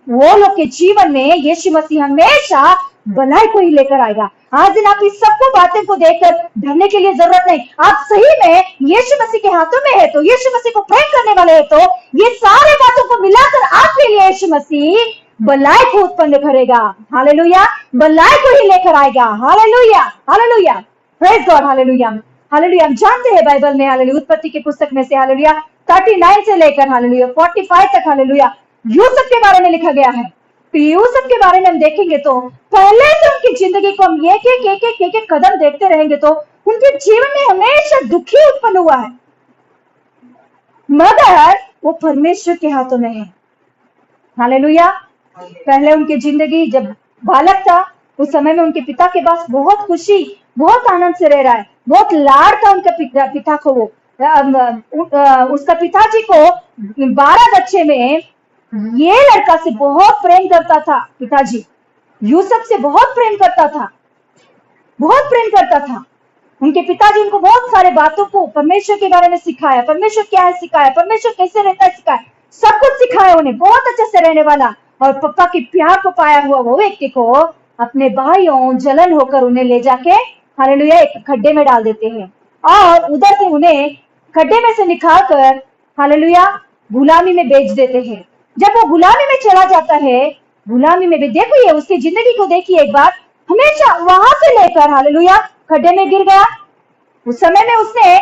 वो लोग के जीवन में यीशु मसीह हमेशा भलाई को ही लेकर आएगा। आज दिन आप इस सबको बातें को देखकर डरने के लिए जरूरत नहीं। आप सही में यीशु मसीह के हाथों में है तो, यीशु मसीह को प्रेम करने वाले है तो, ये सारे बातों को मिलाकर आपके लिए यीशु मसीह भलाई को उत्पन्न करेगा। हालेलुया। भलाई को ही लेकर आएगा। Hallelujah, hallelujah, praise God. Hallelujah, hallelujah. हम जानते हैं बाइबल में, हालेलुया, उत्पत्ति की पुस्तक में से, हालेलुया, 39 से लेकर, हालेलुया, 45 तक, हालेलुया, यूसुफ के बारे में लिखा गया है। तो यूसुफ के बारे में हम देखेंगे तो पहले से उनकी जिंदगी को हम एक कदम देखते रहेंगे तो उनके जीवन में हमेशा दुखी उत्पन्न हुआ है, मगर वो परमेश्वर के हाथों में है। हालेलुया। पहले उनकी जिंदगी जब बालक था उस समय में उनके पिता के पास बहुत खुशी, बहुत आनंद से रह रहा है, बहुत लाड़ था उनके पिता को वो, उसका पिताजी को 12 बच्चे में ये लड़का से बहुत प्रेम करता था। पिताजी यूसुफ से बहुत प्रेम करता था, बहुत प्रेम करता था। उनके पिताजी उनको बहुत सारे बातों को परमेश्वर के बारे में सिखाया, परमेश्वर क्या है सिखाया, परमेश्वर कैसे रहता है सिखाया, सब कुछ सिखाया उन्हें, बहुत अच्छे से रहने वाला। और पापा के प्यार को पाया हुआ वो व्यक्ति को अपने भाइयों जलन होकर उन्हें ले जाके हालेलुया एक खड्डे में डाल देते हैं और उधर से उन्हें खड्डे में से निकाल कर हालेलुया गुलामी में बेच देते हैं। जब वो गुलामी में चला जाता है, गुलामी में भी देखिए उसकी जिंदगी को देखिए एक बार, हमेशा वहां से लेकर हालेलुया खड्डे में गिर गया। उस समय में उसने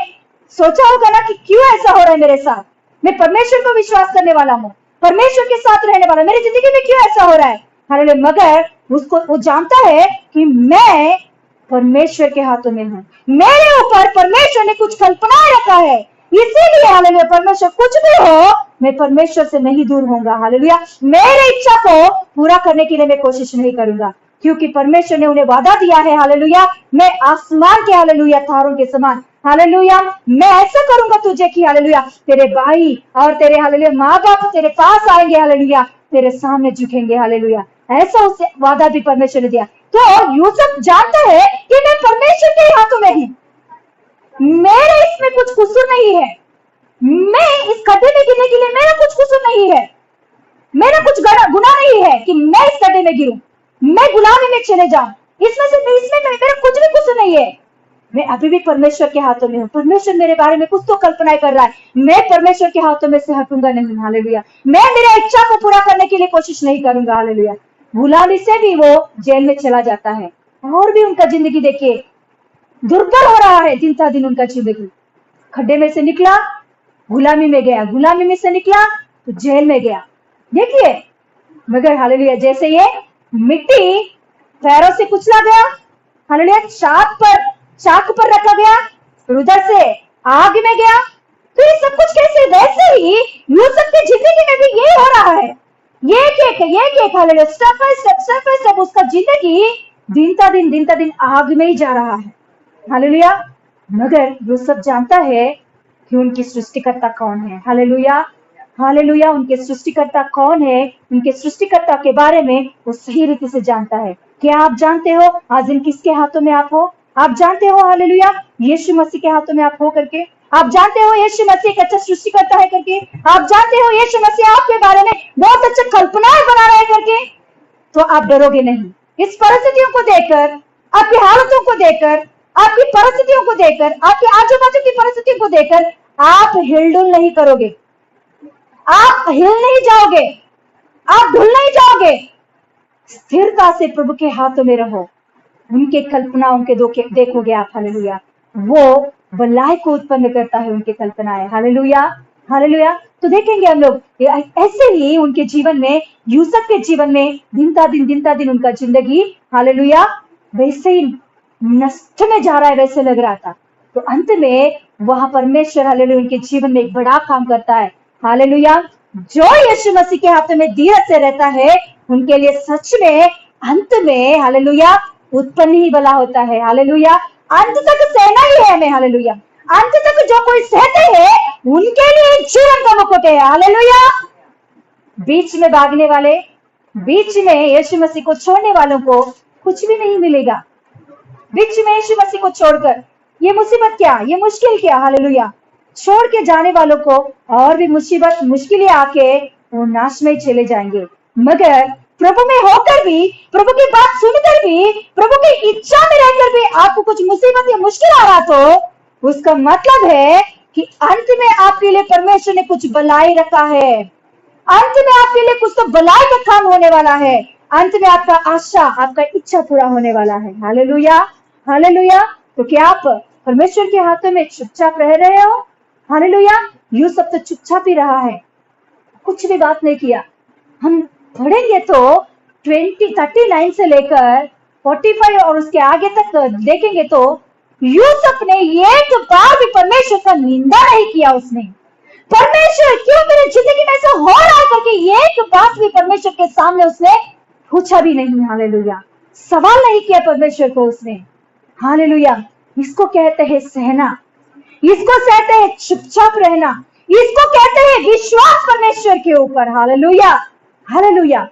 सोचा होगा ना कि क्यों ऐसा हो रहा है मेरे साथ, मैं परमेश्वर को विश्वास करने वाला हूँ, परमेश्वर के साथ रहने वाला, मेरी जिंदगी में क्यों ऐसा हो रहा है। हालेलुया मगर उसको वो जानता है कि मैं परमेश्वर के हाथों में हूँ, मेरे ऊपर परमेश्वर ने कुछ कल्पनाएं रखा है, इसीलिए हालेलुया परमेश्वर कुछ भी हो मैं परमेश्वर से नहीं दूर होऊंगा। हालेलुया मेरे इच्छा को पूरा करने के लिए मैं कोशिश नहीं करूंगा, क्योंकि परमेश्वर ने उन्हें वादा दिया है हालेलुया मैं आसमान के हालेलुया तारों के समान हालेलुया मैं ऐसा करूंगा तुझे कि हालेलुया तेरे भाई और तेरे हालेलुया माँ बाप तेरे पास आएंगे, हालेलुया तेरे सामने झुकेंगे। हालेलुया ऐसा उसे वादा भी परमेश्वर ने दिया। तो यूसुफ जानता है कि मैं परमेश्वर के हाथों में हूँ, मेरे इसमें कुछ कसूर नहीं है, मैं इस खड्डे में गिरने के लिए मेरा कुछ कसूर नहीं है, मेरा कुछ गुनाह नहीं है कि मैं इस खड्डे में गिरूं, मैं गुलामी में चले जाऊं, इसमें मेरा कुछ भी कसूर नहीं है, मैं अभी भी परमेश्वर के हाथों में हूँ, परमेश्वर मेरे बारे में कुछ तो कल्पनाएं कर रहा है, मैं परमेश्वर के हाथों में से हटूंगा नहीं। हालेलुया मैं मेरी इच्छा को पूरा करने के लिए कोशिश नहीं करूंगा। हालेलुया गुलामी से भी वो जेल में चला जाता है और भी उनका जिंदगी देखिए दुर्बल हो रहा है दिन दिन उनका जिंदगी। खड्डे में से निकला गुलामी में गया, गुलामी में से निकला तो जेल में गया। देखिए मगर हालेलुया जैसे ये मिट्टी पैरों से कुचला गया, हालेलुया चाक पर रखा गया, फिर उधर से आग में गया, तो ये सब कुछ कैसे, वैसे ही यूसुफ की जिंदगी में भी ये हो रहा है, ये हालेलुया स्टेप बाय स्टेप उसका जिंदगी दिन दिन आग में ही जा रहा है। हालेलुया मगर यूसुफ जानता है कि उनकी सृष्टिकर्ता कौन है। हालेलुया हालेलुया उनके सृष्टिकर्ता कौन है, उनके सृष्टिकर्ता के बारे में वो सही रीति से जानता है। क्या आप जानते हो आज दिन किसके हाथों में आप हो? आप जानते हो हालेलुया यीशु मसीह के हाथों में आप हो करके, आप जानते हो यीशु मसीह एक अच्छा सृष्टिकर्ता है करके, आप जानते हो यीशु मसीह आपके बारे में बहुत अच्छी कल्पनाएं बना रहे हैं करके, तो आप डरोगे नहीं। इस परिस्थितियों को देखकर, आपकी हालतों को देखकर, आपकी परिस्थितियों को देखकर, आपके आजू बाजू की परिस्थितियों को देखकर आप हिलडुल नहीं करोगे, आप हिल नहीं जाओगे, आप ढुल नहीं जाओगे। स्थिरता से प्रभु के हाथों में रहो, उनके कल्पनाओं के देखोगे आप। हालेलुया वो भलाई को उत्पन्न करता है, उनके कल्पनाएं। हालेलुया हालेलुया तो देखेंगे हम लोग ऐसे ही उनके जीवन में, यूसुफ के जीवन में दिन दिन उनका जिंदगी हालेलुया वैसे ही नष्ट में जा रहा है, वैसे लग रहा था। तो अंत में वहां परमेश्वर हालेलुया उनके जीवन में एक बड़ा काम करता है। हालेलुया जो यीशु मसीह के हाथों में धीरज से रहता है उनके लिए सच में अंत में हालेलुया उत्पन्न ही भला होता है। हालेलुया अंत तक सहना ही है हमें। हालेलुया अंत तक जो कोई सहते हैं उनके लिए जीवन का मुकुट है। हालेलुया बीच में भागने वाले, बीच में यीशु मसीह को छोड़ने वालों को कुछ भी नहीं मिलेगा। बीच में यीशु मसीह को छोड़कर ये मुसीबत क्या, ये मुश्किल क्या, हालेलुया छोड़ के जाने वालों को और भी मुश्किलें आके वो नाश में चले जाएंगे। मगर प्रभु में होकर भी, प्रभु की बात सुनकर भी, प्रभु की इच्छा में रहकर भी आपको कुछ मुसीबत या मुश्किल आ रहा तो उसका मतलब है कि अंत में आपके लिए परमेश्वर ने कुछ भलाई रखा है, अंत में आपके लिए कुछ तो भलाई का काम होने वाला है, अंत में आपका आशा, आपका इच्छा पूरा होने वाला है। हालेलुया हालेलुया तो क्या आप परमेश्वर के हाथों में चुपचाप रह रहे हो? हालेलुया यूसुफ तो चुपचाप ही रहा है, कुछ भी बात नहीं किया। हम पढ़ेंगे तो 39 से लेकर 45 और उसके आगे तक देखेंगे तो यूसुफ ने एक बार भी परमेश्वर का निंदा नहीं किया। उसने परमेश्वर क्यों मेरी जिंदगी में ऐसा हो रहा है करके एक बात भी परमेश्वर के सामने उसने पूछा भी नहीं। हालेलुया सवाल नहीं किया परमेश्वर को उसने। हालेलुया इसको कहते हैं सहना, इसको कहते हैं चुपचाप रहना, इसको कहते हैं विश्वास परमेश्वर के ऊपर। Hallelujah, hallelujah.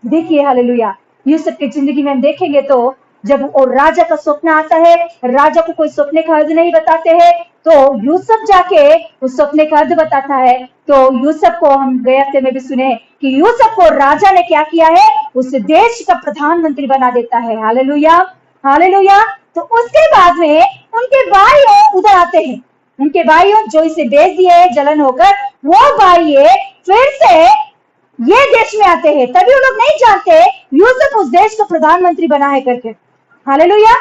देखिए हालेलुया, यूसुफ की जिंदगी में हम देखेंगे तो जब वो राजा का स्वप्न आता है, राजा को कोई सपने का अर्थ नहीं बताते हैं, तो यूसुफ जाके उस सपने का अर्थ बताता है। तो यूसुफ को हम गए हफ्ते में भी सुने कि यूसुफ को राजा ने क्या किया है, उस देश का प्रधानमंत्री बना देता है। Hallelujah, hallelujah. तो उसके बाद में उनके भाइयों उधर आते हैं, उनके भाइयों जो इसे बेच दिए जलन होकर, वो भाई फिर से ये देश में आते हैं। तभी वो लोग नहीं जानते यूसुफ उस देश का प्रधानमंत्री बना है करके। हालेलुया।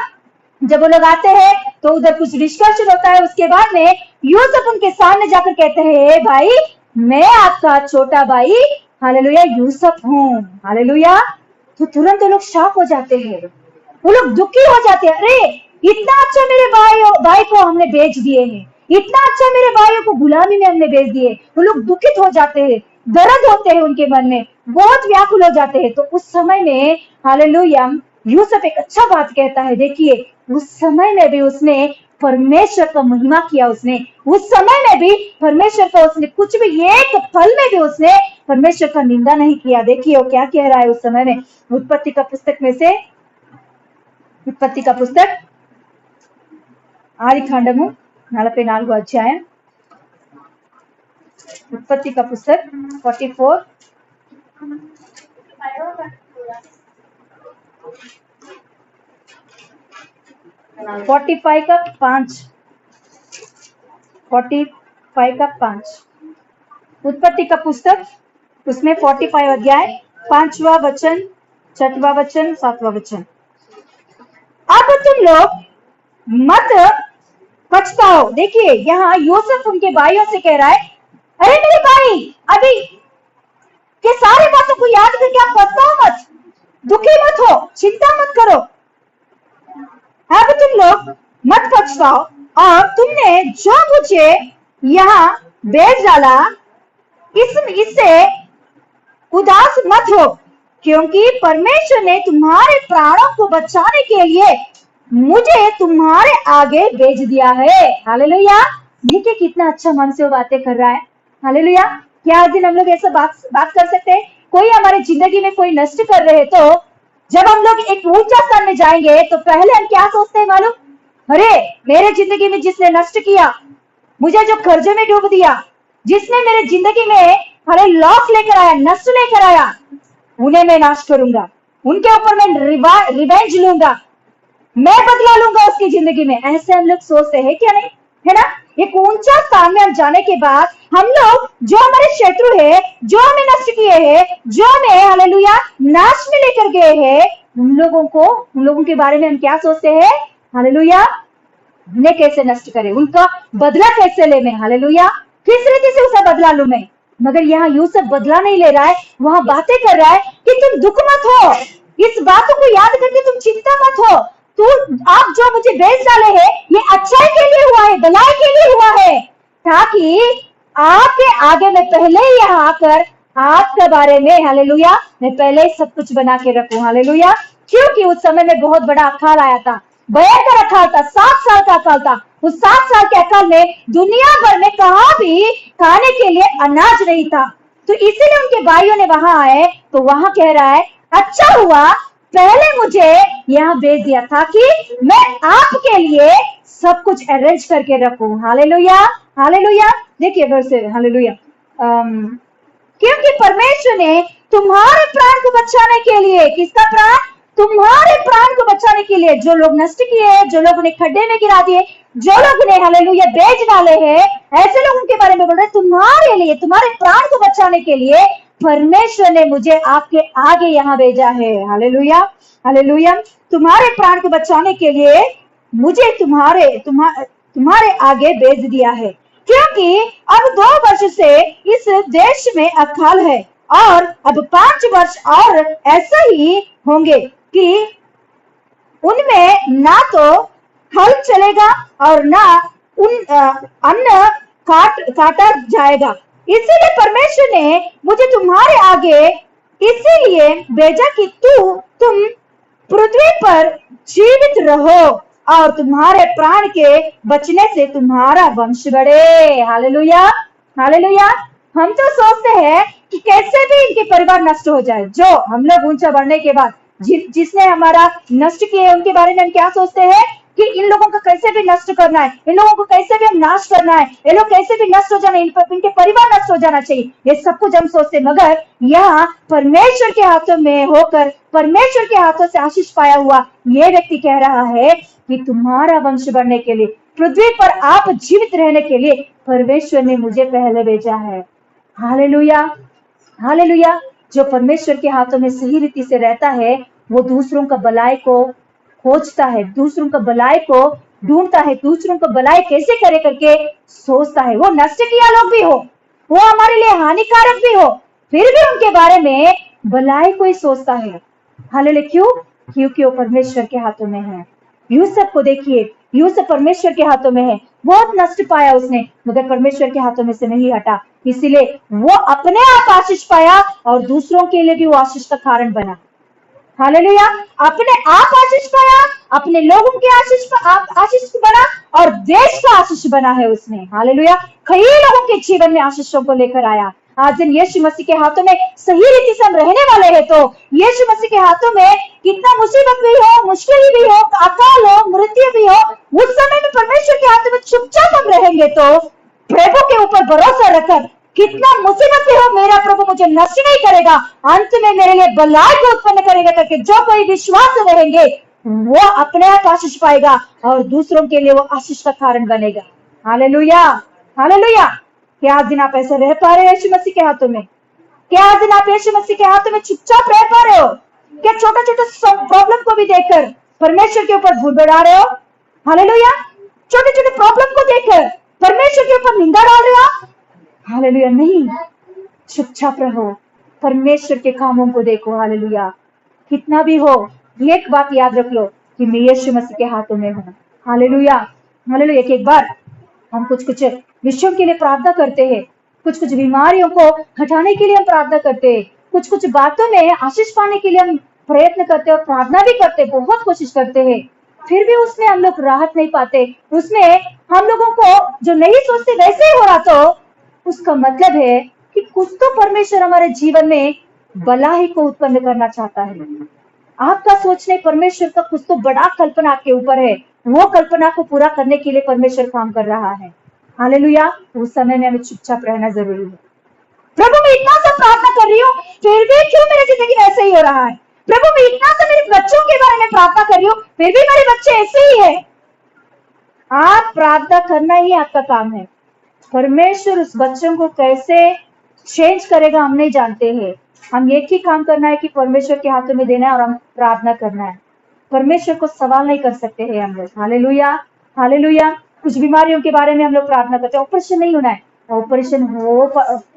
जब वो लोग आते हैं तो उधर कुछ डिस्कशन होता है, उसके बाद में यूसुफ उनके सामने जाकर कहते हैं, भाई मैं आपका छोटा भाई हालेलुया यूसुफ हूँ। हालेलुया। तो तुरंत वो लोग शॉक हो जाते हैं, वो लोग दुखी हो जाते हैं। अरे इतना अच्छा मेरे भाई को हमने बेच दिए हैं, इतना अच्छा मेरे भाइयों को गुलामी में हमने बेच दिए। वो लोग दुखित हो जाते हैं, दर्द होते हैं उनके मन में, बहुत व्याकुल हो जाते हैं। तो उस समय में हालेलुया यूसुफ एक अच्छा बात कहता है। देखिए उस समय में भी उसने परमेश्वर का महिमा किया, उसने उस समय में भी परमेश्वर का उसने कुछ भी एक पल में भी उसने परमेश्वर का निंदा नहीं किया। देखिए वो क्या कह रहा है उस समय में, उत्पत्ति का पुस्तक में से, उत्पत्ति का पुस्तक 6 खंडము 44 అధ్యాయం, उत्पत्ति का पुस्तक 44 45 का 5, 45 का 5, उत्पत्ति का पुस्तक उसमें 45 अध्याय 5वां वचन, 6वां वचन, 7वां वचन। अब तुम लोग मत पछताओ। देखिए यहाँ यूसुफ उनके भाइयों से कह रहा है, अरे मेरे भाई अभी के सारे बातों को याद करके आप पछताओ मत, दुखी मत हो, चिंता मत करो। अब तुम लोग मत पछताओ और तुमने जो मुझे यहाँ बेच डाला इससे उदास मत हो, क्योंकि परमेश्वर ने तुम्हारे प्राणों को बचाने के लिए मुझे तुम्हारे आगे भेज दिया है। हालेलुया। देखिए कितना अच्छा मन से वो बातें कर रहा है। हालेलुया। क्या आज दिन हम लोग ऐसा बात कर सकते हैं? कोई हमारी जिंदगी में कोई नष्ट कर रहे तो जब हम लोग एक ऊंचा स्थान में जाएंगे तो पहले हम क्या सोचते हैं मालूम? अरे मेरे जिंदगी में जिसने नष्ट किया, मुझे जो कर्जे में डूब दिया, जिसने मेरे जिंदगी में हरे लॉस लेकर आया, नष्ट लेकर आया, उन्हें मैं नाश करूंगा, उनके ऊपर मैं रिवेंज लूंगा, मैं बदला लूंगा उसकी जिंदगी में। ऐसे हम लोग सोचते हैं क्या नहीं, है ना? एक ऊंचा स्थान में हम जाने के बाद हम लोग जो हमारे शत्रु है, जो हमें नष्ट किए हैं, जो हमें हालेलुया नाश में लेकर गए हैं, उन लोगों के बारे में हम क्या सोचते हैं? हालेलुया उन्हें कैसे नष्ट करें, उनका बदला कैसे ले मैं, हालेलुया किस रीति से उसका बदला लूं मैं। मगर यहाँ यूसुफ बदला नहीं ले रहा है, वहां बातें कर रहा है कि तुम दुख मत हो, इस बातों को याद करके तुम चिंता मत हो, तो आप जो मुझे बेच डाले हैं ये अच्छाई के लिए हुआ है, भलाई के लिए हुआ है, ताकि आपके आगे मैं पहले ही यहाँ आकर आपके बारे में हालेलुया मैं पहले ही सब कुछ बना के रखूं। हालेलुया। क्योंकि उस समय में बहुत बड़ा अकाल आया था, भयंकर अकाल था, 7 साल का अकाल था। उस 7 साल के अकाल में दुनिया भर में कहाँ भी खाने के लिए अनाज नहीं था। तो इसीलिए उनके भाइयों ने वहां आए तो वहां कह रहा है अच्छा हुआ पहले मुझे यहाँ भेज दिया था कि मैं आपके लिए सब कुछ अरेंज करके रखूं। Hallelujah, hallelujah. देखिए वर्ष हालेलुया, क्योंकि परमेश्वर ने तुम्हारे प्राण को बचाने के लिए, किसका प्राण? तुम्हारे प्राण को बचाने के लिए, जो लोग नष्ट किए, जो लोग उन्हें खड्डे में गिरा दिए, जो लोग उन्हें हालेलुया बेच डाले हैं, ऐसे लोगों के बारे में बोल रहे तुम्हारे लिए, तुम्हारे प्राण को बचाने के लिए परमेश्वर ने मुझे आपके आगे यहाँ भेजा है। Hallelujah, hallelujah. तुम्हारे प्राण को बचाने के लिए मुझे तुम्हारे आगे भेज दिया है, क्योंकि अब 2 वर्ष से इस देश में अकाल है और अब 5 वर्ष और ऐसा ही होंगे कि उनमें ना तो हल चलेगा और ना अन्न काटा जाएगा। इसीलिए परमेश्वर ने मुझे तुम्हारे आगे इसीलिए भेजा कि तुम पृथ्वी पर जीवित रहो और तुम्हारे प्राण के बचने से तुम्हारा वंश बढ़े। Hallelujah, hallelujah. हम तो सोचते हैं कि कैसे भी इनके परिवार नष्ट हो जाए। जो हम लोग ऊंचा बढ़ने के बाद जिसने हमारा नष्ट किए उनके बारे में हम क्या सोचते हैं कि इन लोगों को कैसे भी नष्ट करना है, इन लोगों को कैसे भी हम नाश करना है, ये लोग कैसे भी नष्ट हो जाना, इनके परिवार नष्ट हो जाना चाहिए, ये सब कुछ हम सोचते। मगर यहाँ परमेश्वर के हाथों में होकर परमेश्वर के हाथों से आशीष पाया हुआ ये व्यक्ति कह रहा है कि तुम्हारा वंश बढ़ने के लिए, पृथ्वी पर आप जीवित रहने के लिए परमेश्वर ने मुझे पहले भेजा है। Hallelujah, hallelujah. जो परमेश्वर के हाथों में सही रीति से रहता है वो दूसरों का भलाई को खोजता है, दूसरों का भलाई को ढूंढता है, दूसरों को भलाई कैसे करे करके सोचता है। वो नष्ट किया लोग भी हो, वो हमारे लिए हानिकारक भी हो, फिर भी उनके बारे में भलाई को ही सोचता है। हालेलुया। क्यों? क्योंकि वो परमेश्वर के हाथों में है। यूसुफ को देखिए, यूसुफ परमेश्वर के हाथों में है, बहुत नष्ट पाया उसने, मगर परमेश्वर के हाथों में से नहीं हटा, इसीलिए वो अपने आप आशीष पाया और दूसरों के लिए भी वो आशीष का कारण बना। हालेलुया। अपने आप आशीष पाया, अपने लोगों के आशीष बना और देश का आशीष बना है उसने। हालेलुया। कई लोगों के जीवन में आशीषों को लेकर आया। आज दिन यीशु मसीह के हाथों में सही रीति से हम रहने वाले हैं तो यीशु मसीह के हाथों में कितना मुसीबत भी हो, मुश्किल भी हो, अकाल हो, मृत्यु भी हो, उस समय में परमेश्वर के हाथों में चुपचाप हम रहेंगे तो प्रभु के ऊपर भरोसा रखकर कितना मुसीबत भी हो मेरा प्रभु मुझे नष्ट नहीं करेगा, अंत में मेरे लिए भलाई को उत्पन्न करेगा करके जो कोई विश्वास से रहेंगे वो अपने आप आशीष पाएगा और दूसरों के लिए वो आशीष का कारण बनेगा। Hallelujah, hallelujah. क्या आज दिन आप ऐसे रह पा रहे हो यीशु मसीह के हाथों में? क्या आज दिन आप यीशु मसीह के हाथों में चुपचाप रह पा रहे हो? क्या छोटा छोटा प्रॉब्लम को भी देखकर परमेश्वर के ऊपर बुड़बुड़ा रहे हो? हालेलुया। छोटे छोटे प्रॉब्लम को देखकर परमेश्वर के ऊपर निंदा डाल रहे हो? हालेलुया नहीं, चुपचाप रहो, परमेश्वर के कामों को देखो। हालेलुया। कितना भी हो, एक बात याद रख लो कि मैं यीशु मसीह के हाथों में हूँ। Hallelujah, hallelujah. एक बार हम कुछ विषयों के लिए प्रार्थना करते हैं, कुछ बीमारियों को हटाने के लिए हम प्रार्थना करते हैं, कुछ बातों में आशीष पाने के लिए हम प्रयत्न करते हैं और प्रार्थना भी करते हैं, बहुत कोशिश करते हैं, फिर भी उसमें हम लोग राहत नहीं पाते, उसमें हम लोगों को जो नहीं सोचते वैसे ही हो रहा, तो उसका मतलब है कि कुछ तो परमेश्वर हमारे जीवन में भलाई को उत्पन्न करना चाहता है। आपका सोचने परमेश्वर का कुछ तो बड़ा कल्पना आपके ऊपर है, वो कल्पना को पूरा करने के लिए परमेश्वर काम कर रहा है। हालेलुया। उस समय में हमें चुपचाप रहना जरूरी है। प्रभु मैं इतना सब प्रार्थना कर रही हूँ फिर भी क्यों मेरी जिंदगी में ऐसे ही हो रहा है? प्रभु मैं इतना सब मेरे बच्चों के बारे में प्रार्थना कर रही हूँ फिर भी मेरे बच्चे ऐसे ही है। आप प्रार्थना करना ही आपका काम है। परमेश्वर उस बच्चों को कैसे चेंज करेगा हम नहीं जानते हैं। हम एक ही काम करना है कि परमेश्वर के हाथों में देना है और हम प्रार्थना करना है। परमेश्वर को सवाल नहीं कर सकते हैं हम लोग। Hallelujah, hallelujah. कुछ बीमारियों के बारे में हम लोग प्रार्थना करते हैं, ऑपरेशन नहीं होना है, ऑपरेशन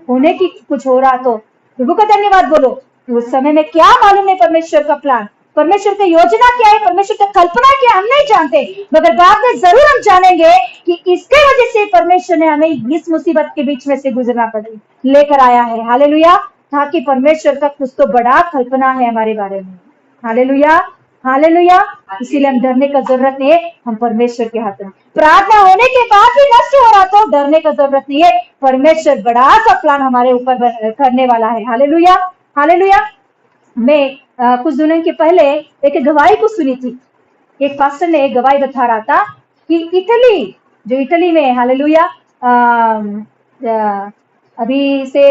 होने की कुछ हो रहा तो प्रभु का धन्यवाद बोलो। उस समय में क्या मालूम है परमेश्वर का प्लान, परमेश्वर की योजना क्या है, परमेश्वर की कल्पना क्या हम नहीं जानते, मगर बाद में जरूर हम जानेंगे कि इसके वजह से परमेश्वर ने हमें इस मुसीबत के बीच में से गुजरना पड़े लेकर आया है। हालेलुया। ताकि परमेश्वर का कुछ तो बड़ा कल्पना है हमारे बारे में। Hallelujah, hallelujah. इसीलिए हम डरने का जरूरत नहीं है, हम परमेश्वर के हाथ में। प्रार्थना होने के बाद भी नष्ट हो रहा तो डरने का जरूरत नहीं है, परमेश्वर बड़ा सा प्लान हमारे ऊपर करने वाला है। Hallelujah, hallelujah. मैं कुछ दिनों के पहले एक गवाही को सुनी थी। एक पास्टर ने एक गवाही बता रहा था कि इटली में हालेलुया अभी से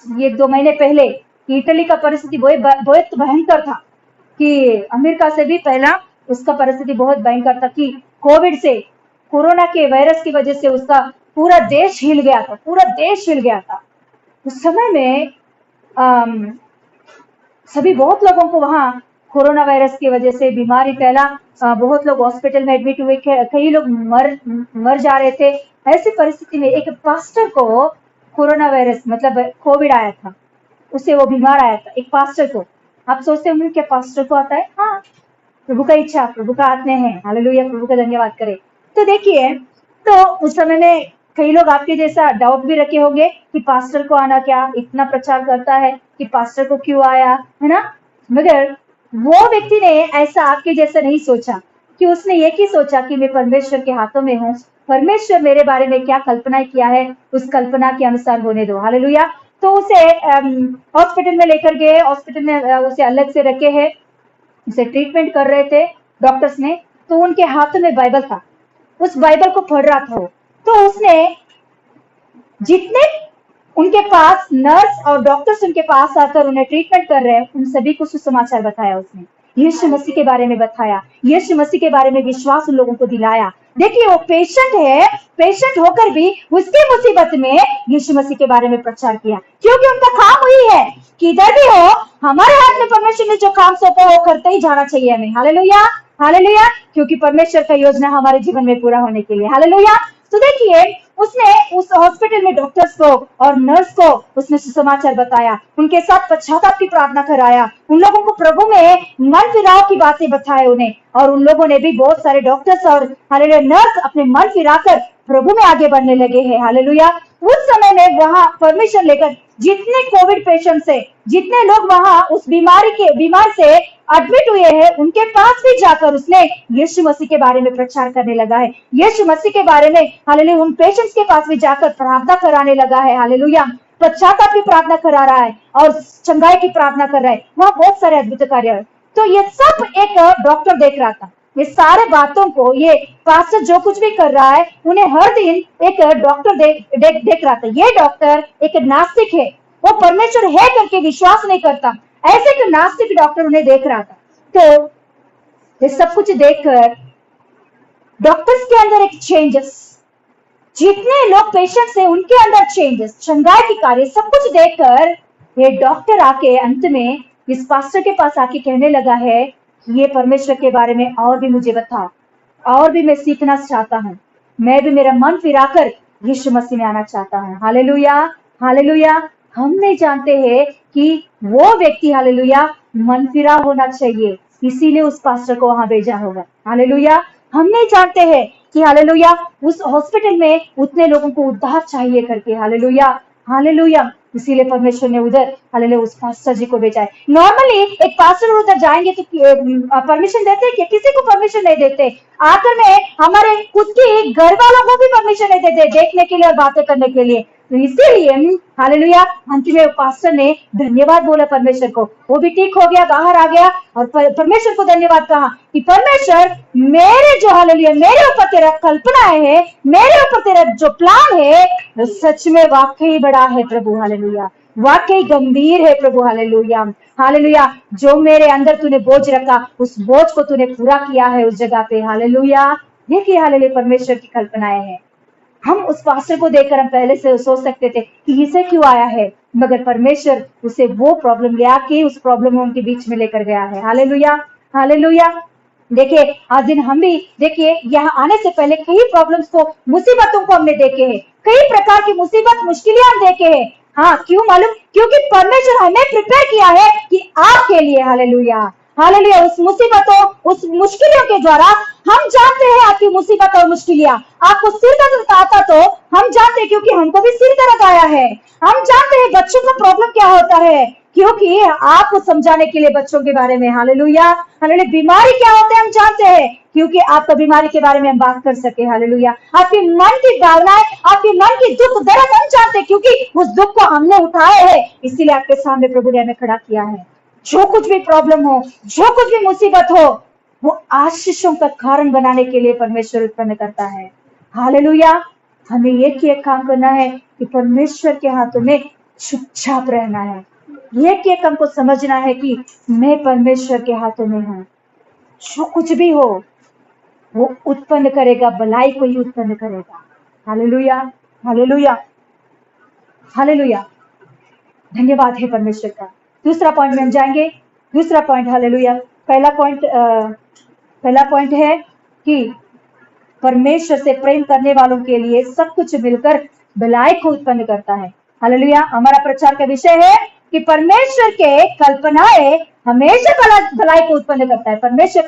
ये 2 महीने पहले इटली का परिस्थिति बहुत भयंकर था कि अमेरिका से भी पहला उसका परिस्थिति बहुत भयंकर था कि कोविड से, कोरोना के वायरस की वजह से उसका पूरा देश हिल गया था, पूरा देश हिल गया था। उस समय में सभी बहुत लोगों को वहां कोरोना वायरस की वजह से बीमारी फैला, बहुत लोग हॉस्पिटल में एडमिट हुए, कई लोग मर जा रहे थे। ऐसी परिस्थिति में एक पास्टर को कोरोना वायरस मतलब कोविड आया था, उससे वो बीमार आया था, एक पास्टर को। आप सोचते होंगे क्या पास्टर को आता है? हाँ, प्रभु का इच्छा, प्रभु का हाथ में है। हालेलुया, प्रभु का धन्यवाद करें। तो देखिए, तो उस समय में कई लोग आपके जैसा डाउट भी रखे होंगे कि पास्टर को आना क्या, इतना प्रचार करता है कि पास्टर को क्यों आया, है ना? मगर वो व्यक्ति ने ऐसा आपके जैसा नहीं सोचा, कि उसने एक ही सोचा कि मैं परमेश्वर के हाथों में हूँ, परमेश्वर मेरे बारे में क्या कल्पना किया है उस कल्पना के अनुसार होने दो। हालेलुया। तो उसे हॉस्पिटल में लेकर गए, हॉस्पिटल में उसे अलग से रखे हैं, उसे ट्रीटमेंट कर रहे थे डॉक्टर्स ने। तो उनके हाथों में बाइबल था, उस बाइबल को पढ़ रहा था वो। तो उसने जितने उनके पास नर्स और डॉक्टर्स उनके पास आकर उन्हें ट्रीटमेंट कर रहे हैं, उन सभी को सुसमाचार बताया उसने, यीशु मसीह के बारे में बताया, यीशु मसीह के बारे में विश्वास उन लोगों को दिलाया। देखिए वो पेशेंट है, पेशेंट होकर भी उसकी मुसीबत में यीशु मसीह के बारे में प्रचार किया, क्योंकि उनका काम वही है कि इधर भी हो, हमारे हाथ में परमेश्वर ने जो काम सौंपा वो करते ही जाना चाहिए हमें। हालेलुया, हालेलुया, क्योंकि परमेश्वर का योजना हमारे जीवन में पूरा होने के लिए। हालेलुया। तो देखिए उसने उस हॉस्पिटल में डॉक्टर्स को और नर्स को उसने सुसमाचार बताया, उनके साथ पश्चाताप की प्रार्थना कराया, उन लोगों को प्रभु में मन फिराव की बातें बताए उन्हें, और उन लोगों ने भी, बहुत सारे डॉक्टर्स और हालेलुया नर्स अपने मन फिराकर प्रभु में आगे बढ़ने लगे हैं। हालेलुया। उस समय में वहां परमिशन लेकर जितने कोविड पेशेंट्स है, जितने लोग वहां उस बीमार से एडमिट हुए हैं, उनके पास भी जाकर उसने यीशु मसीह के बारे में प्रचार करने लगा है, यीशु मसीह के बारे में हालेलुया उन पेशेंट्स के पास भी जाकर प्रार्थना कराने लगा है। हालेलुया, पश्चाताप की प्रार्थना करा रहा है और चंगाई की प्रार्थना कर रहा है। वहां बहुत सारे अद्भुत कार्य है। तो ये सब एक डॉक्टर देख रहा था, ये सारे बातों को, ये पास्टर जो कुछ भी कर रहा है उन्हें हर दिन एक डॉक्टर देख रहा था। ये डॉक्टर एक नास्तिक है, वो परमेश्वर है करके विश्वास नहीं करता, ऐसे एक नास्तिक डॉक्टर उन्हें देख रहा था। तो ये सब कुछ देखकर डॉक्टर्स के अंदर एक चेंजेस, जितने लोग पेशेंट्स है उनके अंदर चेंजेस, चंगाई की कार्य, सब कुछ देखकर ये डॉक्टर आके अंत में इस पास्टर के पास आके कहने लगा है, ये परमेश्वर के बारे में और भी मुझे बता, और भी मैं सीखना चाहता हूँ, मैं भी मेरा मन फिराकर यीशु मसीह में आना चाहता हूँ। Hallelujah, hallelujah. हम नहीं जानते हैं कि वो व्यक्ति हालेलुया मन फिरा होना चाहिए, इसीलिए उस पास्टर को वहां भेजा होगा। हालेलुया। हम नहीं जानते हैं कि हालेलुया उस हॉस्पिटल में उतने लोगों को उद्धार चाहिए करके। हालेलुया, हालेलुया, इसीलिए परमेश्वर ने उधर हालेलुया उस पास्टर जी को भेजा है। नॉर्मली एक पास्टर उधर जाएंगे तो परमिशन देते हैं, किसी को परमिशन नहीं देते। आखिर में हमारे खुद के घर वालों को भी परमिशन नहीं देते देखने के लिए और बातें करने के लिए। तो इसीलिए हालेलुया अंत में पास्टर ने धन्यवाद बोला परमेश्वर को, वो भी ठीक हो गया, बाहर आ गया और परमेश्वर को धन्यवाद कहा कि परमेश्वर मेरे जो हालेलुया मेरे ऊपर तेरा कल्पनाएं है, मेरे ऊपर तेरा जो प्लान है वो सच में वाकई बड़ा है प्रभु। हालेलुया, वाकई गंभीर है प्रभु। हालेलुया, हालेलुया, जो मेरे अंदर तूने बोझ रखा उस बोझ को तूने पूरा किया है उस जगह पे। हालेलुया, देखिए हालेलुया परमेश्वर की कल्पनाएं हैं। हम उस पास्टर को देखकर हम पहले से सोच सकते थे कि इसे क्यों आया है, मगर परमेश्वर उसे वो प्रॉब्लम ले आके उस प्रॉब्लम उनके बीच में लेकर गया है। Hallelujah, hallelujah. देखिए आज दिन हम भी देखिए यहाँ आने से पहले कई प्रॉब्लम्स को, मुसीबतों को हमने देखे हैं, कई प्रकार की मुसीबत मुश्किलें हम देखे हैं। हाँ, क्यों मालूम? क्योंकि परमेश्वर हमें प्रिपेयर किया है कि आपके लिए। हालेलुया, हालेलुया, उस मुसीबतों, उस मुश्किलों के द्वारा हम जानते हैं आपकी मुसीबत और मुश्किलियां, आपको सिर दर्द आता तो हम जानते हैं, क्योंकि हमको भी सिर दर्द आया है। हम जानते हैं बच्चों का प्रॉब्लम क्या होता है, क्योंकि आपको समझाने के लिए बच्चों के बारे में। हालेलुया, हालेलुया, बीमारी क्या होते हैं हम जानते हैं, क्योंकि आपका बीमारी के बारे में हम बात कर सके। हालेलुया, आपके मन की भावनाएं, आपके मन की दुख दर्द हम जानते हैं, क्योंकि उस दुख को हमने उठाया है, इसीलिए आपके सामने प्रभु ने हमें खड़ा किया है। जो कुछ भी प्रॉब्लम हो, जो कुछ भी मुसीबत हो, वो आशीषों का कारण बनाने के लिए परमेश्वर उत्पन्न करता है। हालेलुया, हमें एक ही एक काम करना है कि परमेश्वर के हाथों में चुपचाप रहना है। एक एक हमको समझना है कि मैं परमेश्वर के हाथों में हूँ, जो कुछ भी हो वो उत्पन्न करेगा, भलाई को ही उत्पन्न करेगा। हालेलुया, हालेलुया, हालेलुया, धन्यवाद है परमेश्वर का। दूसरा पॉइंट में हम जाएंगे। दूसरा पॉइंट, हालेलुया, पहला पॉइंट है कि परमेश्वर से प्रेम करने वालों के लिए सब कुछ मिलकर भलाई को उत्पन्न करता है। हालेलुया, हमारा प्रचार का विषय है कि परमेश्वर के कल्पनाएं हमेशा भलाई को उत्पन्न करता है। परमेश्वर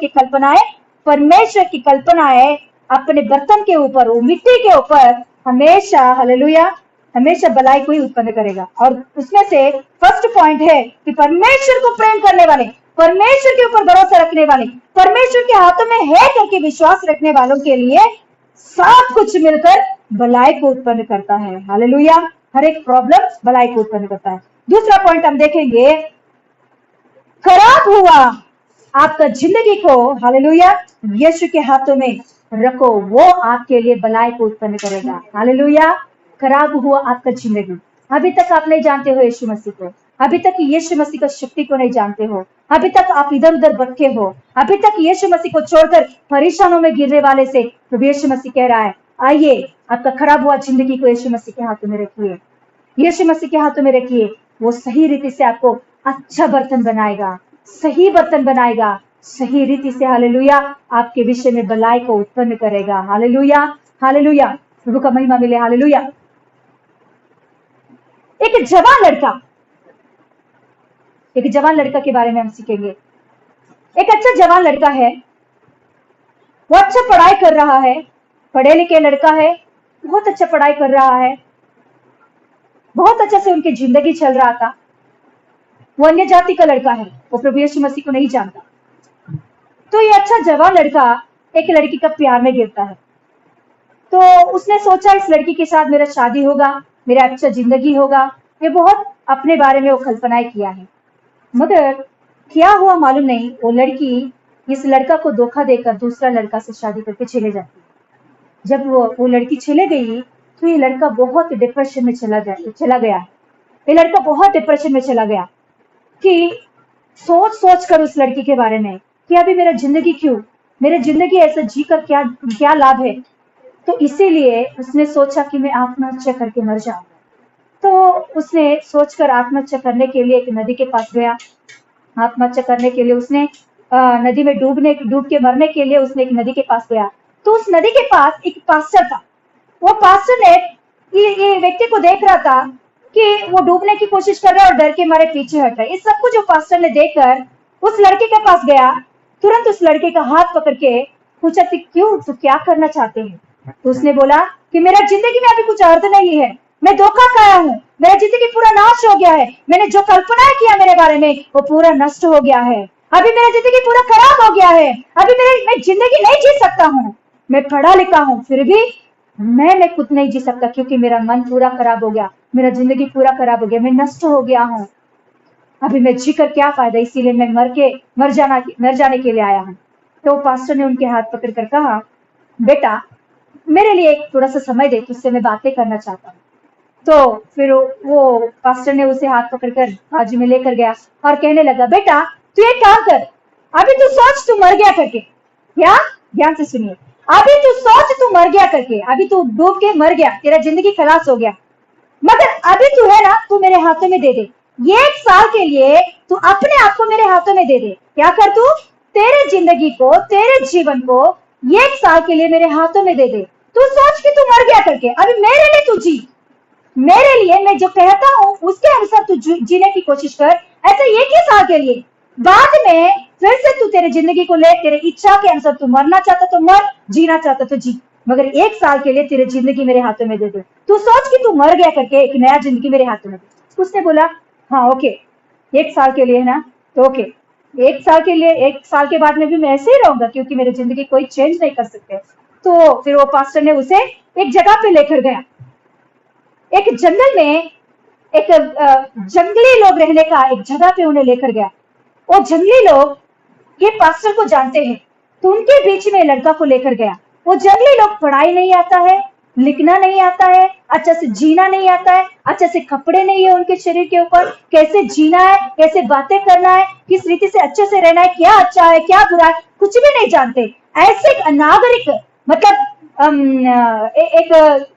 की कल्पनाएं अपने बर्तन के ऊपर, वो मिट्टी के ऊपर हमेशा, हालेलुया, हमेशा भलाई को ही उत्पन्न करेगा। और उसमें से फर्स्ट पॉइंट है कि परमेश्वर को प्रेम करने वाले, परमेश्वर के ऊपर भरोसा रखने वाले, परमेश्वर के हाथों में है करके विश्वास रखने वालों के लिए सब कुछ मिलकर भलाई को उत्पन्न करता है। हालेलुया। हर एक प्रॉब्लम भलाई को उत्पन्न करता है। दूसरा पॉइंट हम देखेंगे, खराब हुआ आपका जिंदगी को, हालेलुया, यीशु के हाथों में रखो, वो आपके लिए भलाई को उत्पन्न करेगा। हालेलुया। खराब हुआ आपका जिंदगी, अभी तक आप नहीं जानते हो यीशु मसीह को, अभी तक यीशु मसीह की शक्ति को नहीं जानते हो, अभी तक आप इधर उधर भटके हो, अभी तक यीशु मसीह को छोड़कर परेशानों में गिरने वाले से, तो यीशु मसीह कह रहा है, आइए आपका खराब हुआ जिंदगी को यीशु मसीह के हाथों में रखिए, यीशु मसीह के हाथों में रखिए। वो सही रीति से आपको अच्छा बर्तन बनाएगा, सही बर्तन बनाएगा, सही रीति से, हालेलुया, आपके विषय में भलाई को उत्पन्न करेगा। हालेलुया, हालेलुया, प्रभु का महिमा मिले। हालेलुया। एक जवान लड़का के बारे में हम सीखेंगे। एक अच्छा जवान लड़का है, वो अच्छा पढ़ाई कर रहा है, पढ़े लिखे लड़का है, बहुत अच्छा पढ़ाई कर रहा है, बहुत अच्छा से उनकी जिंदगी चल रहा था। वो अन्य जाति का लड़का है, वो प्रभु यीशु मसीह को नहीं जानता। तो ये अच्छा जवान लड़का एक लड़की का प्यार में गिरता है। तो उसने सोचा इस लड़की के साथ मेरा शादी होगा, मेरा अच्छा जिंदगी होगा। ये बहुत अपने बारे में वो कल्पनाएं किया है, मगर क्या हुआ मालूम नहीं, वो लड़की इस लड़का को धोखा देकर दूसरा लड़का से शादी करके चले जाती है। जब वो लड़की चले गई तो ये लड़का बहुत डिप्रेशन में चला गया। ये लड़का बहुत डिप्रेशन में चला गया कि सोच कर उस लड़की के बारे में कि अभी मेरा जिंदगी ऐसा जी कर क्या लाभ है। तो इसीलिए उसने सोचा कि मैं आत्महत्या करके मर जाऊंगा। तो उसने सोचकर आत्महत्या करने के लिए एक नदी के पास गया। आत्महत्या करने के लिए उसने नदी में डूब के मरने के लिए उसने एक नदी के पास गया। तो उस नदी के पास एक पास्टर था। वो पास्टर ने ये व्यक्ति को देख रहा था कि वो डूबने की कोशिश कर रहा है और डर के मारे पीछे हट रहा है। इस सब कुछ जो पास्टर ने देखकर उस लड़के के पास गया, तुरंत उस लड़के का हाथ पकड़ के पूछा कि क्यों, तू क्या करना चाहते हैं? तो उसने बोला कि मेरा जिंदगी में अभी कुछ अर्थ नहीं है, मैं धोखा खाया हूँ, मेरा जिंदगी पूरा नाश हो गया है, मैंने जो कल्पना किया मेरे बारे में वो पूरा नष्ट हो गया है, अभी मेरा जिंदगी पूरा खराब हो गया है, अभी मैं जिंदगी नहीं जी सकता हूँ, मैं पढ़ा लिखा हूँ फिर भी मैं खुद नहीं जी सकता क्योंकि मेरा मन पूरा खराब हो गया, मेरा जिंदगी पूरा खराब हो गया, मैं नष्ट हो गया हूँ, अभी मैं जी कर क्या फायदा, इसीलिए मैं मर जाने के लिए आया हूँ। तो पास्टर ने उनके हाथ पकड़ कर कहा, बेटा मेरे लिए एक थोड़ा सा समय दे, तुझसे मैं बातें करना चाहता हूँ। तो फिर वो पास्टर ने उसे हाथ पकड़कर बाजू में लेकर गया और कहने लगा, बेटा तू एक काम कर, अभी तू सोच तू मर गया करके, क्या, ध्यान से सुनिए, अभी तू सोच तू मर गया करके, अभी तू डूब के मर गया, तेरा जिंदगी खलास हो गया, मगर अभी तू है ना, तू मेरे हाथों में दे दे, ये 1 साल के लिए तू अपने आप को मेरे हाथों में दे दे। क्या कर तू, तेरे जिंदगी को, तेरे जीवन को 1 साल के लिए मेरे हाथों में दे दे। तू सोच कि तू मर गया करके, अभी मेरे लिए तू जी, मेरे लिए मैं जो कहता हूँ उसके अनुसार तू जीने की कोशिश कर, ऐसे 1 ही साल के लिए, बाद में फिर से तू तेरे जिंदगी को ले, तेरे इच्छा के अनुसार तू मरना चाहता तो मर, जीना चाहता तो जी, मगर 1 साल के लिए तेरे जिंदगी मेरे हाथों में दे दे। तू सोच कि तू मर गया करके एक नया जिंदगी मेरे हाथों में दे। उसने बोला हाँ ओके, 1 साल के लिए है ना, तो ओके, 1 साल के लिए, 1 साल के बाद में भी मैं ऐसे ही रहूंगा क्योंकि मेरी जिंदगी कोई चेंज नहीं कर सकते। तो फिर वो पास्टर ने उसे एक जगह पे लेकर गया, एक जंगल में, एक जंगली लोग रहने का एक जगह पे उन्हें लेकर गया। वो जंगली लोग ये पास्टर को जानते हैं, तो उनके बीच में लड़का को लेकर गया। वो जंगली लोग, पढ़ाई नहीं आता है, लिखना नहीं आता है, अच्छा से जीना नहीं आता है, अच्छा से कपड़े नहीं है उनके शरीर के ऊपर, कैसे जीना है, कैसे बातें करना है, किस रीति से अच्छे से रहना है, क्या अच्छा है क्या बुरा है, कुछ भी नहीं जानते। ऐसे एक अनागरिक, मतलब एक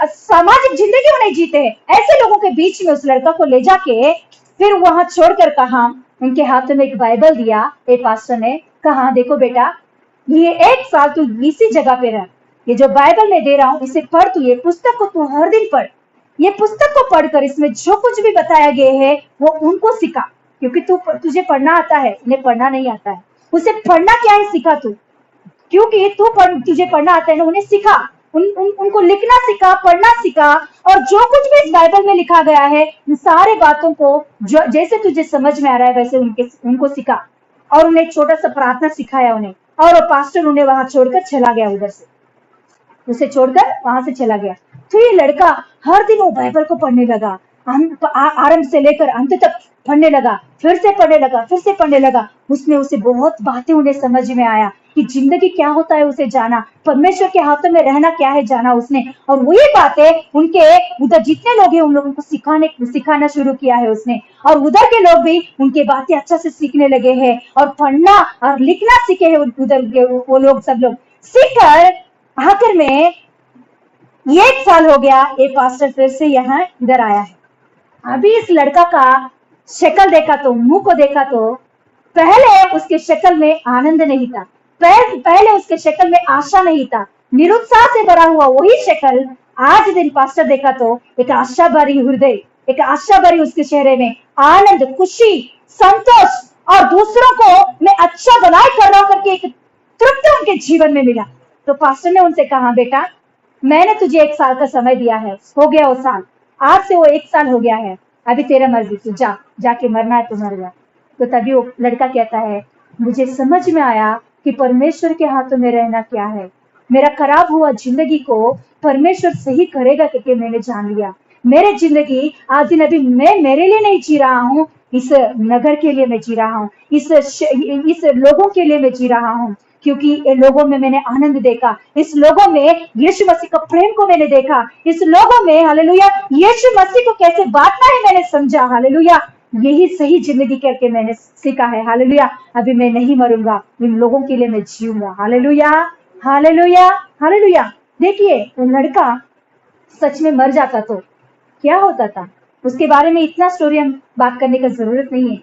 सामाजिक जिंदगी वो नहीं जीते हैं, ऐसे लोगों के बीच में उस लड़का को ले जाके फिर वहां छोड़कर कहा, उनके हाथ में एक बाइबल दिया, एक पास्टर ने कहा, देखो बेटा ये 1 साल तू इसी जगह पे रह, ये जो बाइबल में दे रहा हूं इसे पढ़, तू ये पुस्तक को तू हर दिन पढ़, ये पुस्तक को पढ़कर इसमें जो कुछ भी बताया गया है वो उनको सिखा, क्योंकि तुझे पढ़ना आता है, उन्हें पढ़ना नहीं आता है, उसे पढ़ना क्या है सिखा तू, क्योंकि तुझे पढ़ना आता है ना, उन्हें सिखा, उनको लिखना सिखा, पढ़ना सिखा, और जो कुछ भी इस बाइबल में लिखा गया है इन सारे बातों को जैसे तुझे समझ में आ रहा है वैसे उनको सिखा, और उन्हें एक छोटा सा प्रार्थना सिखाया उन्हें, और वो पास्टर उन्हें वहां छोड़कर चला गया, उधर से उसे छोड़कर वहां से चला गया। तो ये लड़का हर दिन वो बाइबल को पढ़ने लगा, आरंभ से लेकर अंत तक पढ़ने लगा, फिर से पढ़ने लगा, फिर से पढ़ने लगा। उसमें उसे बहुत बातें उन्हें समझ में आया कि जिंदगी क्या होता है उसे जाना, परमेश्वर के हाथों में रहना क्या है जाना उसने, और वही बातें उनके उधर जितने लोग हैं उन लोगों को सिखाना शुरू किया है उसने, और उधर के लोग भी उनके बातें अच्छा से सीखने लगे हैं और पढ़ना और लिखना सीखे हैं उधर के वो लोग, सब लोग सीखकर आखिर में 1 साल हो गया, ये पास्टर फिर से यहाँ इधर आया है। अभी इस लड़का का शक्ल देखा तो, मुंह को देखा तो पहले उसके शक्ल में आनंद नहीं था, पहले उसके शक्ल में आशा नहीं था, निरुत्साह से भरा हुआ वही शक्ल आज दिन पास्टर देखा तो एक आशा भरी हृदय, एक आशा भरी उसके चेहरे में आनंद, खुशी, संतोष, और दूसरों को मैं अच्छा बनाए कर रहा हूं करके एक तृप्ति उनके जीवन में मिला। तो पास्टर ने उनसे कहा, बेटा मैंने तुझे 1 साल का समय दिया है, हो गया वो साल, आज से वो 1 साल हो गया है, अभी तेरा मर्जी, तू जाके मरना है तो मर जा। तो तभी वो लड़का कहता है, मुझे समझ में आया कि परमेश्वर के हाथों में रहना क्या है, मेरा खराब हुआ जिंदगी को परमेश्वर सही करेगा करके मैंने जान लिया। मेरे जिंदगी आज दिन अभी मैं मेरे लिए नहीं जी रहा हूँ, इस नगर के लिए मैं जी रहा हूँ, इस लोगों के लिए मैं जी रहा हूँ, क्योंकि इन लोगों में मैंने आनंद देखा, इस लोगों में यीशु मसीह का प्रेम को मैंने देखा, इस लोगों में हालेलुया यीशु मसीह को कैसे बांटना है मैंने समझा, हालेलुया यही सही जिंदगी करके मैंने सीखा है, हालेलुया अभी मैं नहीं मरूंगा, इन लोगों के लिए मैं जीऊंगा, हालेलुया हालेलुया हालेलुया। देखिए वो लड़का सच में मर जाता तो क्या होता था, उसके बारे में इतना स्टोरी हम बात करने का जरूरत नहीं है,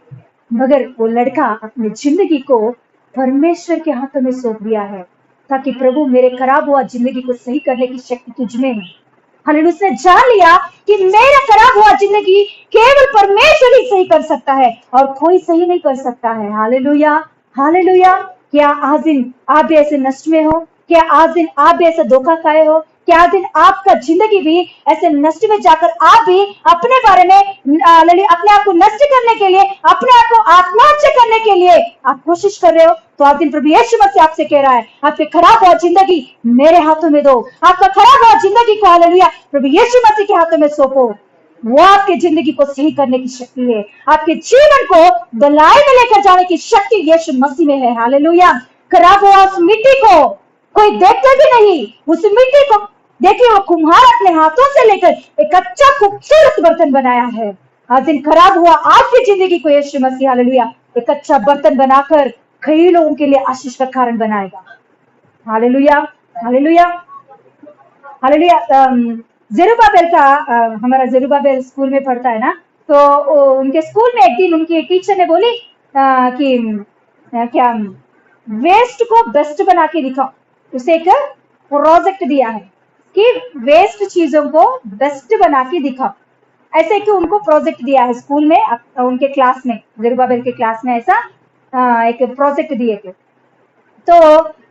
मगर वो लड़का अपनी जिंदगी को परमेश्वर के हाथों में सौंप दिया है, ताकि प्रभु मेरे खराब हुआ जिंदगी को सही करने की शक्ति तुझ में है। हालेलुया, उसने जान लिया कि मेरा खराब हुआ जिंदगी केवल परमेश्वर ही सही कर सकता है और कोई सही नहीं कर सकता है। Hallelujah hallelujah. क्या आज दिन आप भी ऐसे नष्ट में हो? क्या आज दिन आप भी ऐसा धोखा खाए हो? क्या आज दिन आपका जिंदगी भी ऐसे नष्ट में जाकर आप भी अपने बारे में अपने आप को नष्ट करने के लिए, अपने आप को आत्महत्या करने के लिए आप कोशिश कर रहे हो? तो आज दिन प्रभु यीशु मसीह आपसे कह रहा है, आपके खराब हुआ जिंदगी मेरे हाथों में दो, आपका खराब हुआ जिंदगी को हालेलुया प्रभु यीशु मसीह के हाथों में सौंपो। वो आपके जिंदगी को सही करने की शक्ति है, आपके जीवन को भलाई में लेकर जाने की शक्ति यीशु मसीह में है। हालेलुया। खराब हुआ उस मिट्टी को कोई देखते भी नहीं, उस मिट्टी को देखिए वो कुम्हार अपने हाथों से लेकर एक अच्छा खूबसूरत बर्तन बनाया है। आज दिन खराब हुआ आपकी जिंदगी को यीशु मसीह हालेलुया एक अच्छा बर्तन बनाकर कई लोगों के लिए आशीष का कारण बनाएगा। Hallelujah hallelujah hallelujah. जेरुब्बाबेल का हमारा जेरुब्बाबेल स्कूल में पढ़ता है ना, तो उनके स्कूल में एक दिन उनकी टीचर ने बोली कि क्या वेस्ट को बेस्ट बना के दिखाओ। उसे एक प्रोजेक्ट दिया है कि वेस्ट चीजों को बेस्ट बना के दिखाओ, ऐसे कि उनको प्रोजेक्ट दिया है स्कूल में, उनके क्लास में, जेरुब्बाबेल के क्लास में ऐसा एक प्रोजेक्ट दिए थे। तो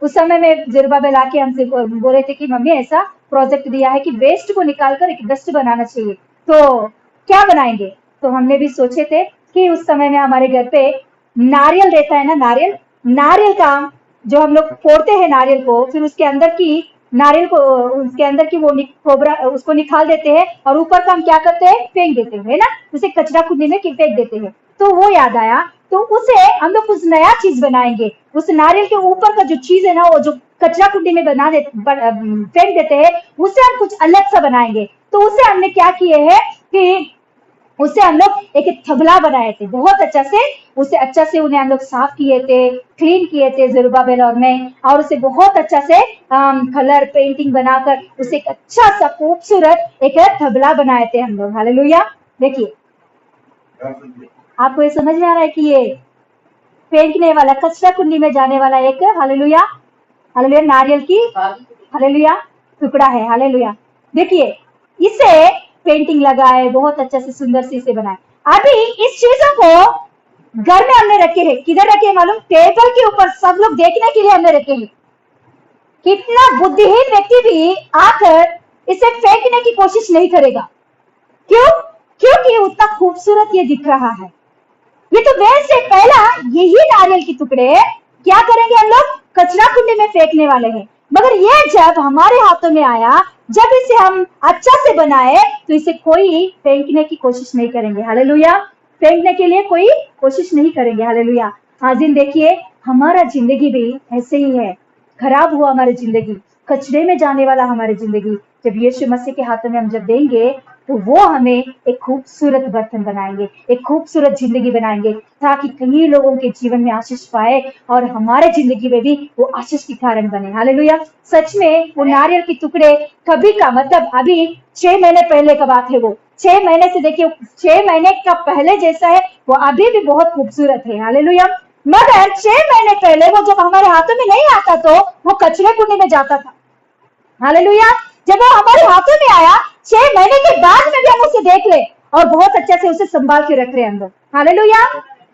उस समय में जेरुब्बाबेल आके हमसे बोल रहे थे कि मम्मी ऐसा प्रोजेक्ट दिया है कि वेस्ट को निकालकर एक बेस्ट बनाना चाहिए, तो क्या बनाएंगे? तो हमने भी सोचे थे कि उस समय में हमारे घर पे नारियल रहता है ना, नारियल का जो हम लोग फोड़ते हैं नारियल को, फिर उसके अंदर की नारियल को उसके अंदर की वो खोबरा उसको निकाल देते हैं और ऊपर का हम क्या करते हैं, फेंक देते हैं, है ना, उसे कचरा कुंडी में फेंक देते हैं। तो वो याद आया, तो उसे हम लोग कुछ नया चीज बनाएंगे, उस नारियल के ऊपर का जो चीज है ना, वो जो कचरा कुंडी में फेंक देते हैं, उसे हम कुछ अलग सा बनाएंगे। तो उसे हमने क्या किए है कि उससे हम लोग एक थबला बनाए थे, बहुत अच्छा से उसे अच्छा से उन्हें हम लोग साफ किए थे, क्लीन किए थे जेरुब्बाबेल और मैं, और उसे बहुत अच्छा से कलर पेंटिंग बनाकर उसे एक अच्छा सा खूबसूरत एक थबला बनाए थे हम लोग। हालेलुया। देखिए आपको ये समझ में आ रहा है कि ये फेंकने वाला कचरा कुंडी में जाने वाला एक हालेलुया हालेलुया नारियल की हालेलुया टुकड़ा है। हालेलुया। देखिए इसे पेंटिंग लगाए, बहुत अच्छा से सुंदर से इसे बनाए। अभी इस चीजों को घर में हमने रखे हैं, किधर रखे हैं मालूम? टेबल के ऊपर सब लोग देखने के लिए हमने रखे हैं। कितना बुद्धिहीन व्यक्ति भी आकर इसे फेंकने की कोशिश नहीं करेगा। क्यों? क्योंकि उतना खूबसूरत ये दिख रहा है। ये तो वेस्ट है। पहला यही नारियल के टुकड़े क्या करेंगे हम लोग? कचरा कुंडी में फेंकने वाले हैं। मगर ये जब हमारे हाथों में आया, जब इसे हम अच्छा से बनाए, तो इसे कोई फेंकने की कोशिश नहीं करेंगे। हालेलुया। फेंकने के लिए कोई कोशिश नहीं करेंगे। हालेलुया। आज दिन देखिए, हमारा जिंदगी भी ऐसे ही है। खराब हुआ हमारी जिंदगी, कचरे में जाने वाला हमारी जिंदगी, जब यीशु मसीह के हाथों में हम जब देंगे, तो वो हमें एक खूबसूरत बर्तन बनाएंगे, एक खूबसूरत जिंदगी बनाएंगे, ताकि कई लोगों के जीवन में आशीष पाए और हमारे जिंदगी में भी वो आशीष के कारण बने। हालेलुया। सच में वो नारियल के टुकड़े कभी का मतलब अभी 6 महीने पहले का बात है। वो 6 महीने से देखिए, 6 महीने का पहले जैसा है वो अभी भी बहुत खूबसूरत है। हालेलुया। मगर 6 महीने पहले वो जब हमारे हाथों में नहीं आता तो वो कचरे कुंडी में जाता था। हालेलुया। जब वो हमारे हाथों में आया, 6 महीने के बाद में भी हम उसे देख ले और बहुत अच्छे से उसे संभाल के रख रहे हैं अंदर। हालेलुया।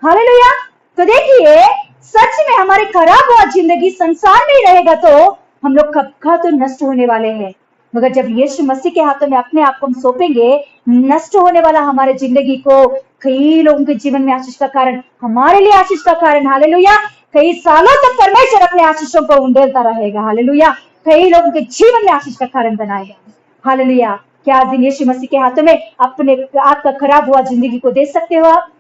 हालेलुया। तो देखिए, सच में हमारी खराब हुआ जिंदगी संसार में ही रहेगा तो हम लोग कब का तो नष्ट होने वाले हैं। मगर जब यीशु मसीह के हाथों में अपने आप को हम सौंपेंगे, नष्ट होने वाला हमारे जिंदगी को कई लोगों के जीवन में आशीष का कारण, हमारे लिए आशीष का कारण। हालेलुया। कई सालों तक परमेश्वर अपने आशीषों को उंडेलता रहेगा। हालेलुया। कई लोगों के जीवन में आशीष का कारण बनाएगा। हालेलुया। क्या आज दिन यीशु मसीह के हाथों में अपने आपका खराब हुआ जिंदगी को दे सकते हो? आप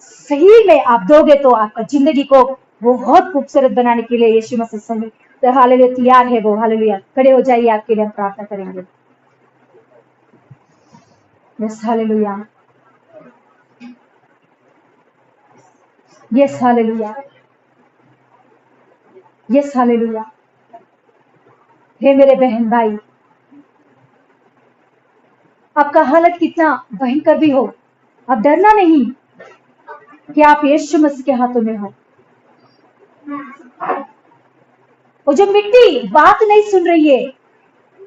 सही में आप दोगे तो आपका जिंदगी को बहुत खूबसूरत बनाने के लिए यीशु मसीह सही तो हालेलुया तैयार है वो। हालेलुया। खड़े हो जाइए, आपके लिए हम प्रार्थना करेंगे। Yes. Hallelujah. Yes. Hallelujah. Yes. Hallelujah. हे मेरे बहन भाई, आपका हालत कितना भयंकर भी हो, अब डरना नहीं कि आप यीशु मसीह के हाथों में हो। वो जो मिट्टी बात नहीं सुन रही है,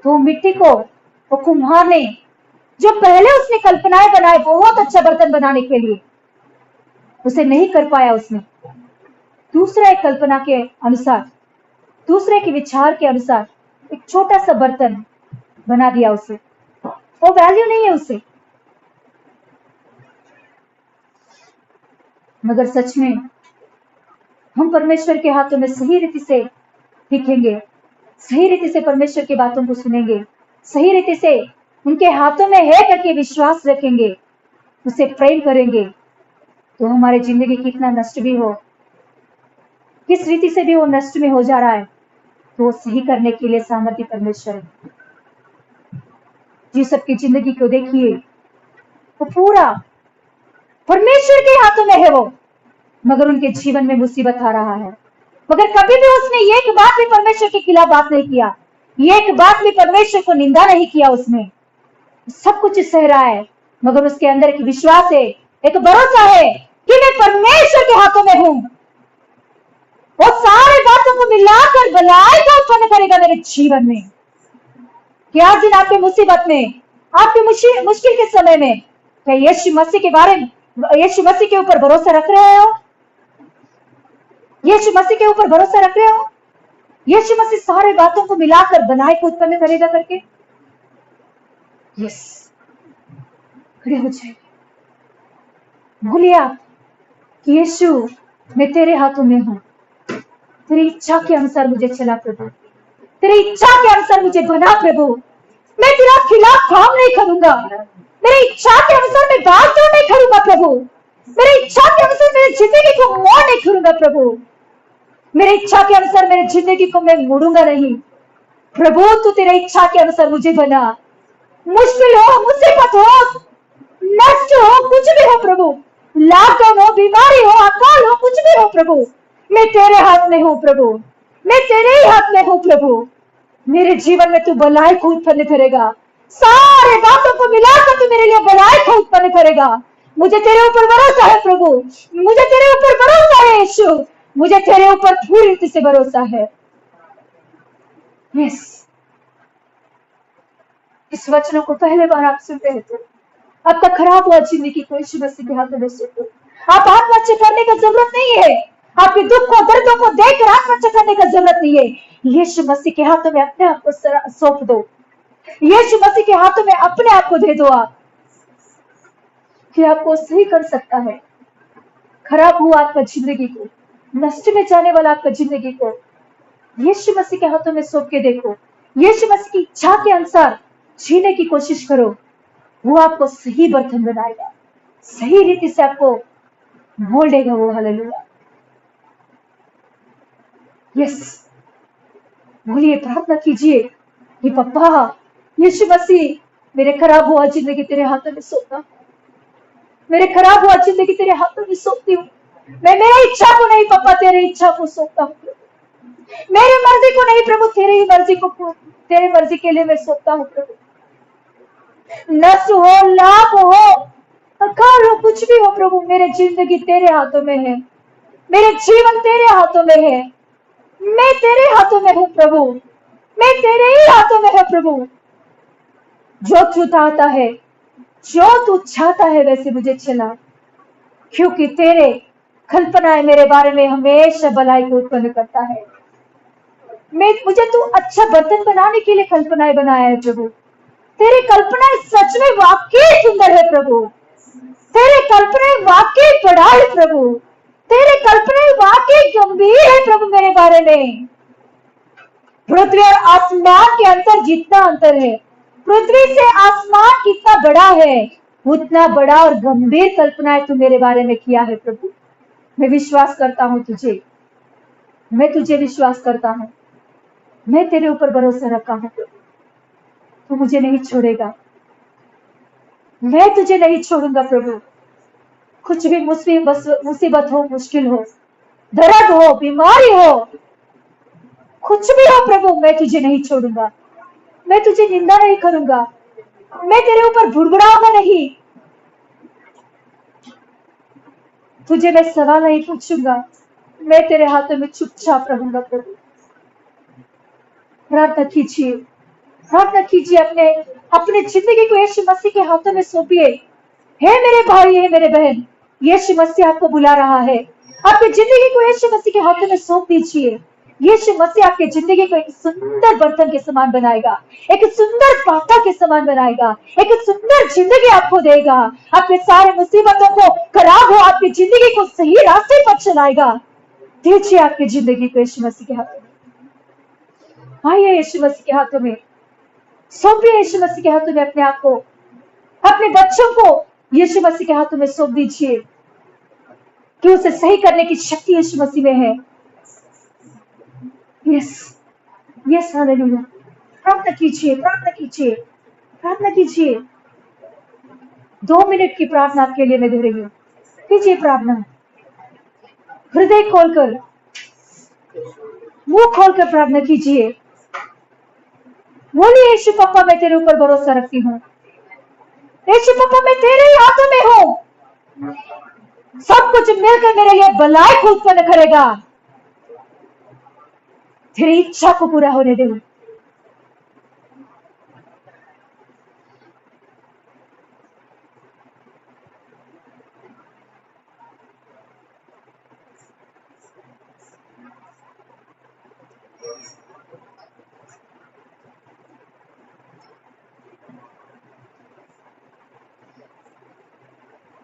तो मिट्टी को वो कुम्हार ने जो पहले उसने कल्पनाएं बनाए बहुत अच्छा बर्तन बनाने के लिए, उसे नहीं कर पाया। उसने दूसरा एक कल्पना के अनुसार, दूसरे के विचार के अनुसार एक छोटा सा बर्तन बना दिया उसे। वो वैल्यू नहीं है उसे। मगर सच में हम परमेश्वर के हाथों में सही रीति से दिखेंगे, सही रीति से परमेश्वर की बातों को सुनेंगे, सही रीति से उनके हाथों में है करके विश्वास रखेंगे, उसे प्रेम करेंगे, तो हमारी जिंदगी कितना नष्ट भी हो, किस रीति से भी वो नष्ट में हो जा रहा है, तो वो सही करने के लिए सामर्थ्य परमेश्वर है। जी सबकी जिंदगी को देखिए, वो पूरा परमेश्वर के हाथों में है वो, मगर उनके जीवन में मुसीबत आ रहा है। मगर कभी भी उसने एक बात भी परमेश्वर के खिलाफ बात नहीं किया, एक बात भी परमेश्वर को निंदा नहीं किया। उसने सब कुछ सह रहा है, मगर उसके अंदर एक विश्वास है, एक भरोसा है कि मैं परमेश्वर के हाथों में हूं। वो सारे बातों को मिलाकर भलाई का उत्पन्न करेगा मेरे जीवन में। क्या दिन आपकी मुसीबत में, आपके मुश्किल के समय में क्या यीशु मसीह के बारे में, यीशु मसीह के ऊपर भरोसा रख रहे हो? यीशु मसीह के ऊपर भरोसा रख रहे हो? यीशु मसीह सारे बातों को मिलाकर बनाए को उत्पन्न करेगा करके। यस। खड़े हो जाइए। बोलिए आप कि यीशु मैं तेरे हाथों में हूं, तेरी इच्छा के अनुसार मुझे चला प्रभु, तेरी इच्छा के अनुसार मुझे बना प्रभु। मैं तेरा खिलाफ काम नहीं करूंगा, मेरी इच्छा के अनुसार मैं बात तो नहीं करूंगा प्रभु, मेरी इच्छा के अनुसार मेरी जिंदगी को मोड़ नहीं करूंगा प्रभु, मेरी इच्छा के अनुसार मेरी जिंदगी को मैं मोड़ूंगा नहीं प्रभु। तू तेरी इच्छा के अनुसार मुझे बना। मुश्किल हो, मुसीबत हो, नष्ट हो, कुछ भी हो प्रभु, लॉकडाउन हो, बीमारी हो, अकाल हो, कुछ भी हो प्रभु, मैं तेरे हाथ में हूं प्रभु, मैं तेरे ही हाथ में हूं प्रभु। मेरे जीवन में तू भलाई को उत्पन्न करेगा, सारे बातों को मिलाकर तू मेरे लिए भलाई को उत्पन्न करेगा। मुझे तेरे ऊपर भरोसा है प्रभु, मुझे तेरे ऊपर भरोसा है यीशु, मुझे तेरे ऊपर पूरी रीति से भरोसा है। यस। इस वचनों को पहले बार आप सुन रहे थे, आपका खराब हुआ जिंदगी को यीशु मसीह के हाथ में सौंपो। आप आत्महत्या करने की जरूरत नहीं है, आपके दुख को, दर्दों को देखकर आत्महत्या करने की जरूरत नहीं है। यीशु मसीह के हाथों में अपने आप को सौंप दो। यीशु मसीह के हाथों में अपने आप को दे दो आप, कि आपको सही कर सकता है। खराब हुआ आपका जिंदगी को, नष्ट में जाने वाला आपका जिंदगी को यीशु मसीह के हाथों में सौंप के देखो। यीशु मसीह की इच्छा के अनुसार जीने की कोशिश करो। वो आपको सही बर्तन बनाएगा, सही रीति से आपको मोल्डेगा वो। हालेलुया। यस, बोलिए, प्रार्थना कीजिए कि पप्पा यीशु मसीह, मेरे खराब हुआ जिंदगी तेरे हाथों में सौंपता हूं। मेरे खराब हुआ जिंदगी तेरे हाथों में सौंपती हूँ। मैं मेरी इच्छा को नहीं पप्पा, तेरी इच्छा को सौंपता हूँ। मेरी मर्जी को नहीं प्रभु, तेरी ही मर्जी को, तेरी मर्जी के लिए मैं सौंपता हूँ प्रभु। नष्ट हो, लाभ हो, अकाल हो, कुछ भी हो प्रभु, मेरे जिंदगी तेरे हाथों में है। मेरे जीवन तेरे हाथों में है। मैं तेरे हाथों में हूँ प्रभु, मैं तेरे ही हाथों में है प्रभु। जो तू चाहता है, जो तू चाहता है वैसे मुझे चला, क्योंकि तेरे कल्पनाएं मेरे बारे में हमेशा भलाई को उत्पन्न करता है। मुझे तू अच्छा बर्तन बनाने के लिए कल्पनाएं बनाया है प्रभु। तेरी कल्पनाएं सच में वाकई सुंदर है प्रभु। तेरे कल्पनाएं वाकई बड़ा है प्रभु। तेरे कल्पनाएं वाकई गंभीर है प्रभु मेरे बारे में। पृथ्वी और आसमान के अंतर जितना अंतर है, पृथ्वी से आसमान कितना बड़ा है, उतना बड़ा और गंभीर कल्पनाएं तू मेरे बारे में किया है प्रभु। मैं विश्वास करता हूं तुझे, मैं तुझे विश्वास करता हूं, मैं तेरे ऊपर भरोसा रखा हूं। तू मुझे नहीं छोड़ेगा, मैं तुझे नहीं छोड़ूंगा प्रभु। कुछ भी मुसीबत हो, मुश्किल हो, दर्द हो, बीमारी हो, कुछ भी हो प्रभु, मैं तुझे नहीं छोड़ूंगा। मैं तुझे निंदा नहीं करूंगा, मैं तेरे ऊपर बुड़बुड़ाऊंगा नहीं, तुझे मैं सवाल नहीं पूछूंगा, मैं तेरे हाथों में चुपचाप रहूंगा प्रभु। प्रार्थना कीजिए, प्रार्थना कीजिए, अपने अपने जिंदगी को यीशु मसीह के हाथों में सौंपिए। हे मेरे भाई, हे मेरे बहन, यीशु मसीह आपको बुला रहा है। आपकी जिंदगी को यीशु मसीह के हाथों में सौंप दीजिए। यीशु मसीह आपकी जिंदगी को एक सुंदर बर्तन के समान बनाएगा, एक सुंदर पात्र के समान बनाएगा, एक सुंदर जिंदगी आपको देगा। आपके सारे मुसीबतों को, खराब हो आपकी जिंदगी को सही रास्ते पर चलाएगा। दीजिए आपकी जिंदगी को यीशु मसीह के हाथों में। आइए यीशु मसीह के हाथों में सौंपिए, यीशु मसीह के हाथों में अपने आप को, अपने बच्चों को यीशु मसीह के हाथों में सौंप दीजिए, कि उसे सही करने की शक्ति यीशु मसीह में है। Yes, yes, hallelujah. प्रार्थना कीजिए, प्रार्थना कीजिए, प्रार्थना कीजिए। 2 मिनट की प्रार्थना आपके लिए मैं दे रही हूँ। कीजिए प्रार्थना, हृदय खोलकर, मुंह खोलकर प्रार्थना कीजिए। बोलिए, यीशु पापा, मैं तेरे ऊपर भरोसा रखती हूँ। यीशु पापा, मैं तेरे ही हाथों में हूँ। सब कुछ मिलकर मेरे लिए भलाई को उत्पन्न करेगा। तेरी इच्छा को पूरा होने दे।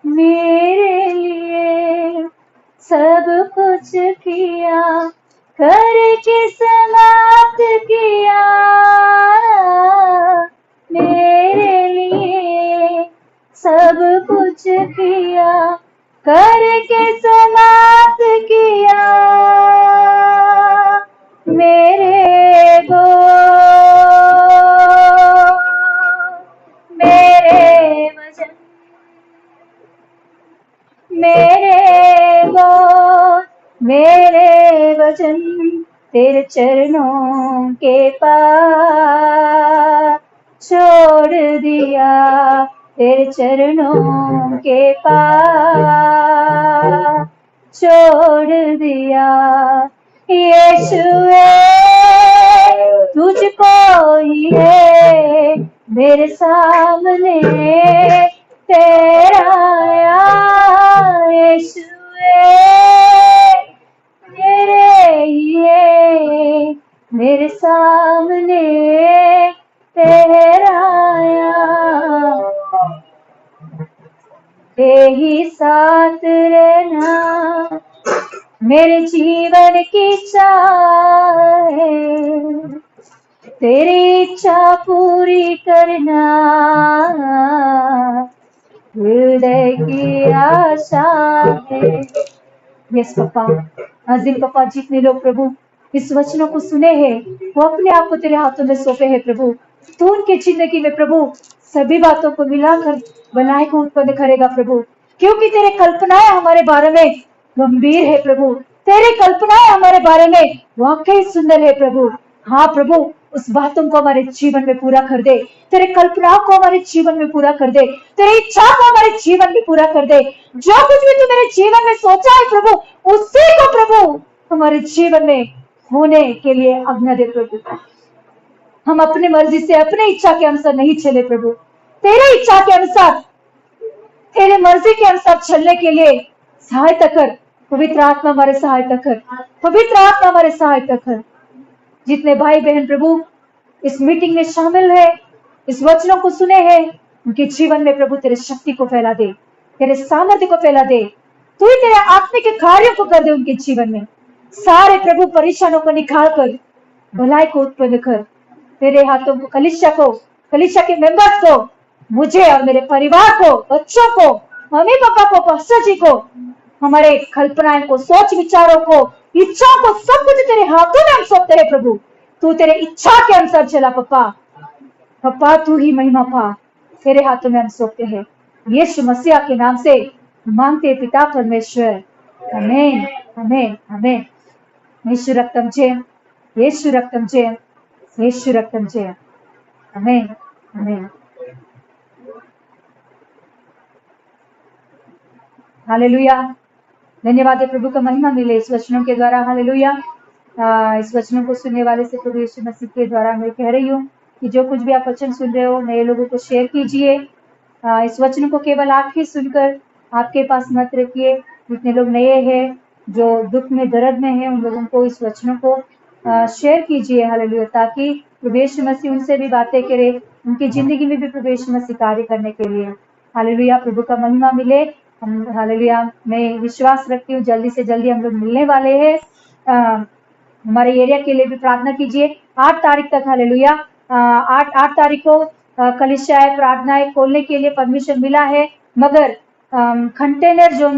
मेरे लिए सब कुछ किया, करके समाप्त किया। मेरे लिए सब कुछ किया, करके समाप्त किया। मेरे को, मेरे वचन, मेरे वचन तेरे चरणों के पास छोड़ दिया, तेरे चरणों के पास छोड़ दिया। यीशुए, तुझको ही है मेरे सामने तेरा आया। यीशुए, मेरे ही है मेरे सामने ठहराया, तेरी साथ रहना मेरे जीवन की चाह है, तेरी इच्छा पूरी करना हृदय की आशा है। यस पापा, आज दिन पापा जितने लोग प्रभु इस वचनों को सुने हैं वो अपने आप को तेरे हाथों में सौंपे हैं प्रभु। तू उनके जिंदगी में प्रभु सभी बातों को मिलाकर भलाई को उत्पन्न करेगा प्रभु, क्योंकि तेरे कल्पनाएं हमारे बारे में गंभीर है प्रभु, तेरी कल्पनाएं हमारे बारे में वाकई सुंदर है प्रभु। हाँ प्रभु, उस बातों को हमारे जीवन में पूरा कर दे, तेरे कल्पनाओं को हमारे जीवन में पूरा कर दे, तेरी इच्छा को हमारे जीवन में पूरा कर दे। जो कुछ भी तू मेरे जीवन में सोचा है प्रभु, उसी को प्रभु हमारे जीवन में होने के लिए आज्ञा दे प्रभु। हम अपनी मर्जी से अपने इच्छा के अनुसार नहीं चले प्रभु, तेरे इच्छा के अनुसार, तेरे मर्जी के अनुसार चलने के लिए सहायता कर। पवित्र आत्मा हमारे सहायता कर, पवित्र आत्मा हमारे सहायता कर। जितने भाई बहन प्रभु इस मीटिंग में शामिल है, इस वचनों को सुने हैं, उनके जीवन में प्रभु तेरे शक्ति को फैला दे, तेरे सामर्थ्य को फैला दे, तू ही तेरे आत्मिक कार्यों को कर दे उनके जीवन में। सारे प्रभु परेशानों को निकाल कर भलाई को उत्पन्न कर। तेरे हाथों को कलीसिया के मेंबर्स को, मुझे और मेरे परिवार को, बच्चों को, मम्मी पापा को, पास्टर जी को, हमारे कल्पनाएं को, सोच विचारों को, इच्छाओं को, सब कुछ तेरे हाथों में हम सौंपते हैं प्रभु। तू तेरे इच्छा के अनुसार चला पप्पा तू ही महिमा पा, तेरे हाथों में हम सौंपते हैं। यीशु मसीह के नाम से मांगते पिता परमेश्वर, आमीन आमीन आमीन। यीशु रक्तम जय, यीशु रक्तम जय, यीशु रक्तम जय, आमीन आमीन। हालेलुया, धन्यवाद है प्रभु का महिमा मिले इस वचनों के द्वारा। हालेलुया, इस वचनों को सुनने वाले से प्रभु यीशु मसीह के द्वारा मैं कह रही हूँ कि जो कुछ भी आप वचन सुन रहे हो नए लोगों को शेयर कीजिए। इस वचन को केवल आप ही सुनकर आपके पास मत रखिए। जितने लोग नए हैं, जो दुख में दर्द में है, उन लोगों को इस वचनों को शेयर कीजिए। हालेलुया, ताकि प्रभु यीशु मसीह उनसे भी बातें करे, उनकी जिंदगी में भी प्रभु यीशु मसीह कार्य करने के लिए। हालेलुया, प्रभु का महिमा मिले। हम हालेलुया, मैं विश्वास रखती हूँ जल्दी से जल्दी हम लोग मिलने वाले हैं। हमारे एरिया के लिए भी प्रार्थना कीजिए। 8 तारीख तक, हालेलुया, 8 तारीख को कलीसिया प्रार्थनाएं खोलने के लिए परमिशन मिला है, मगर कंटेनर जोन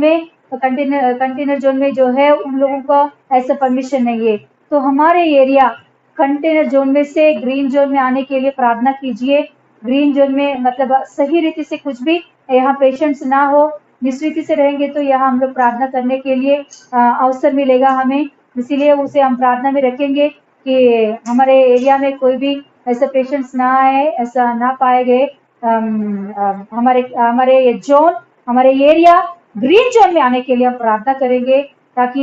में जो है उन लोगों को ऐसा परमिशन नहीं है। तो हमारे एरिया कंटेनर जोन में से ग्रीन जोन में आने के लिए प्रार्थना कीजिए। ग्रीन जोन में मतलब सही रीति से कुछ भी यहाँ पेशेंट्स ना हो, जिस रीति से रहेंगे तो यहाँ हम लोग प्रार्थना करने के लिए अवसर मिलेगा हमें। इसीलिए उसे हम प्रार्थना में रखेंगे कि हमारे एरिया में कोई भी ऐसा पेशेंट्स ना आए, ऐसा ना पाए गए। हमारे ये जोन, हमारे एरिया ग्रीन जोन में आने के लिए हम प्रार्थना करेंगे, ताकि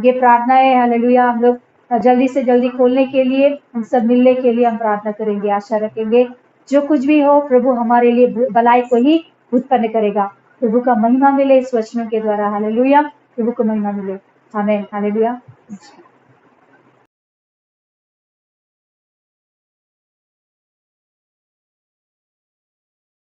ये प्रार्थनाएं हालेलुया हम लोग जल्दी से जल्दी खोलने के लिए, हम सब मिलने के लिए हम प्रार्थना करेंगे। आशा रखेंगे जो कुछ भी हो प्रभु हमारे लिए भलाई को ही उत्पन्न करेगा। प्रभु का महिमा मिले इस वचनों के द्वारा। हालेलुया, प्रभु को महिमा मिले। आमीन, हालेलुया।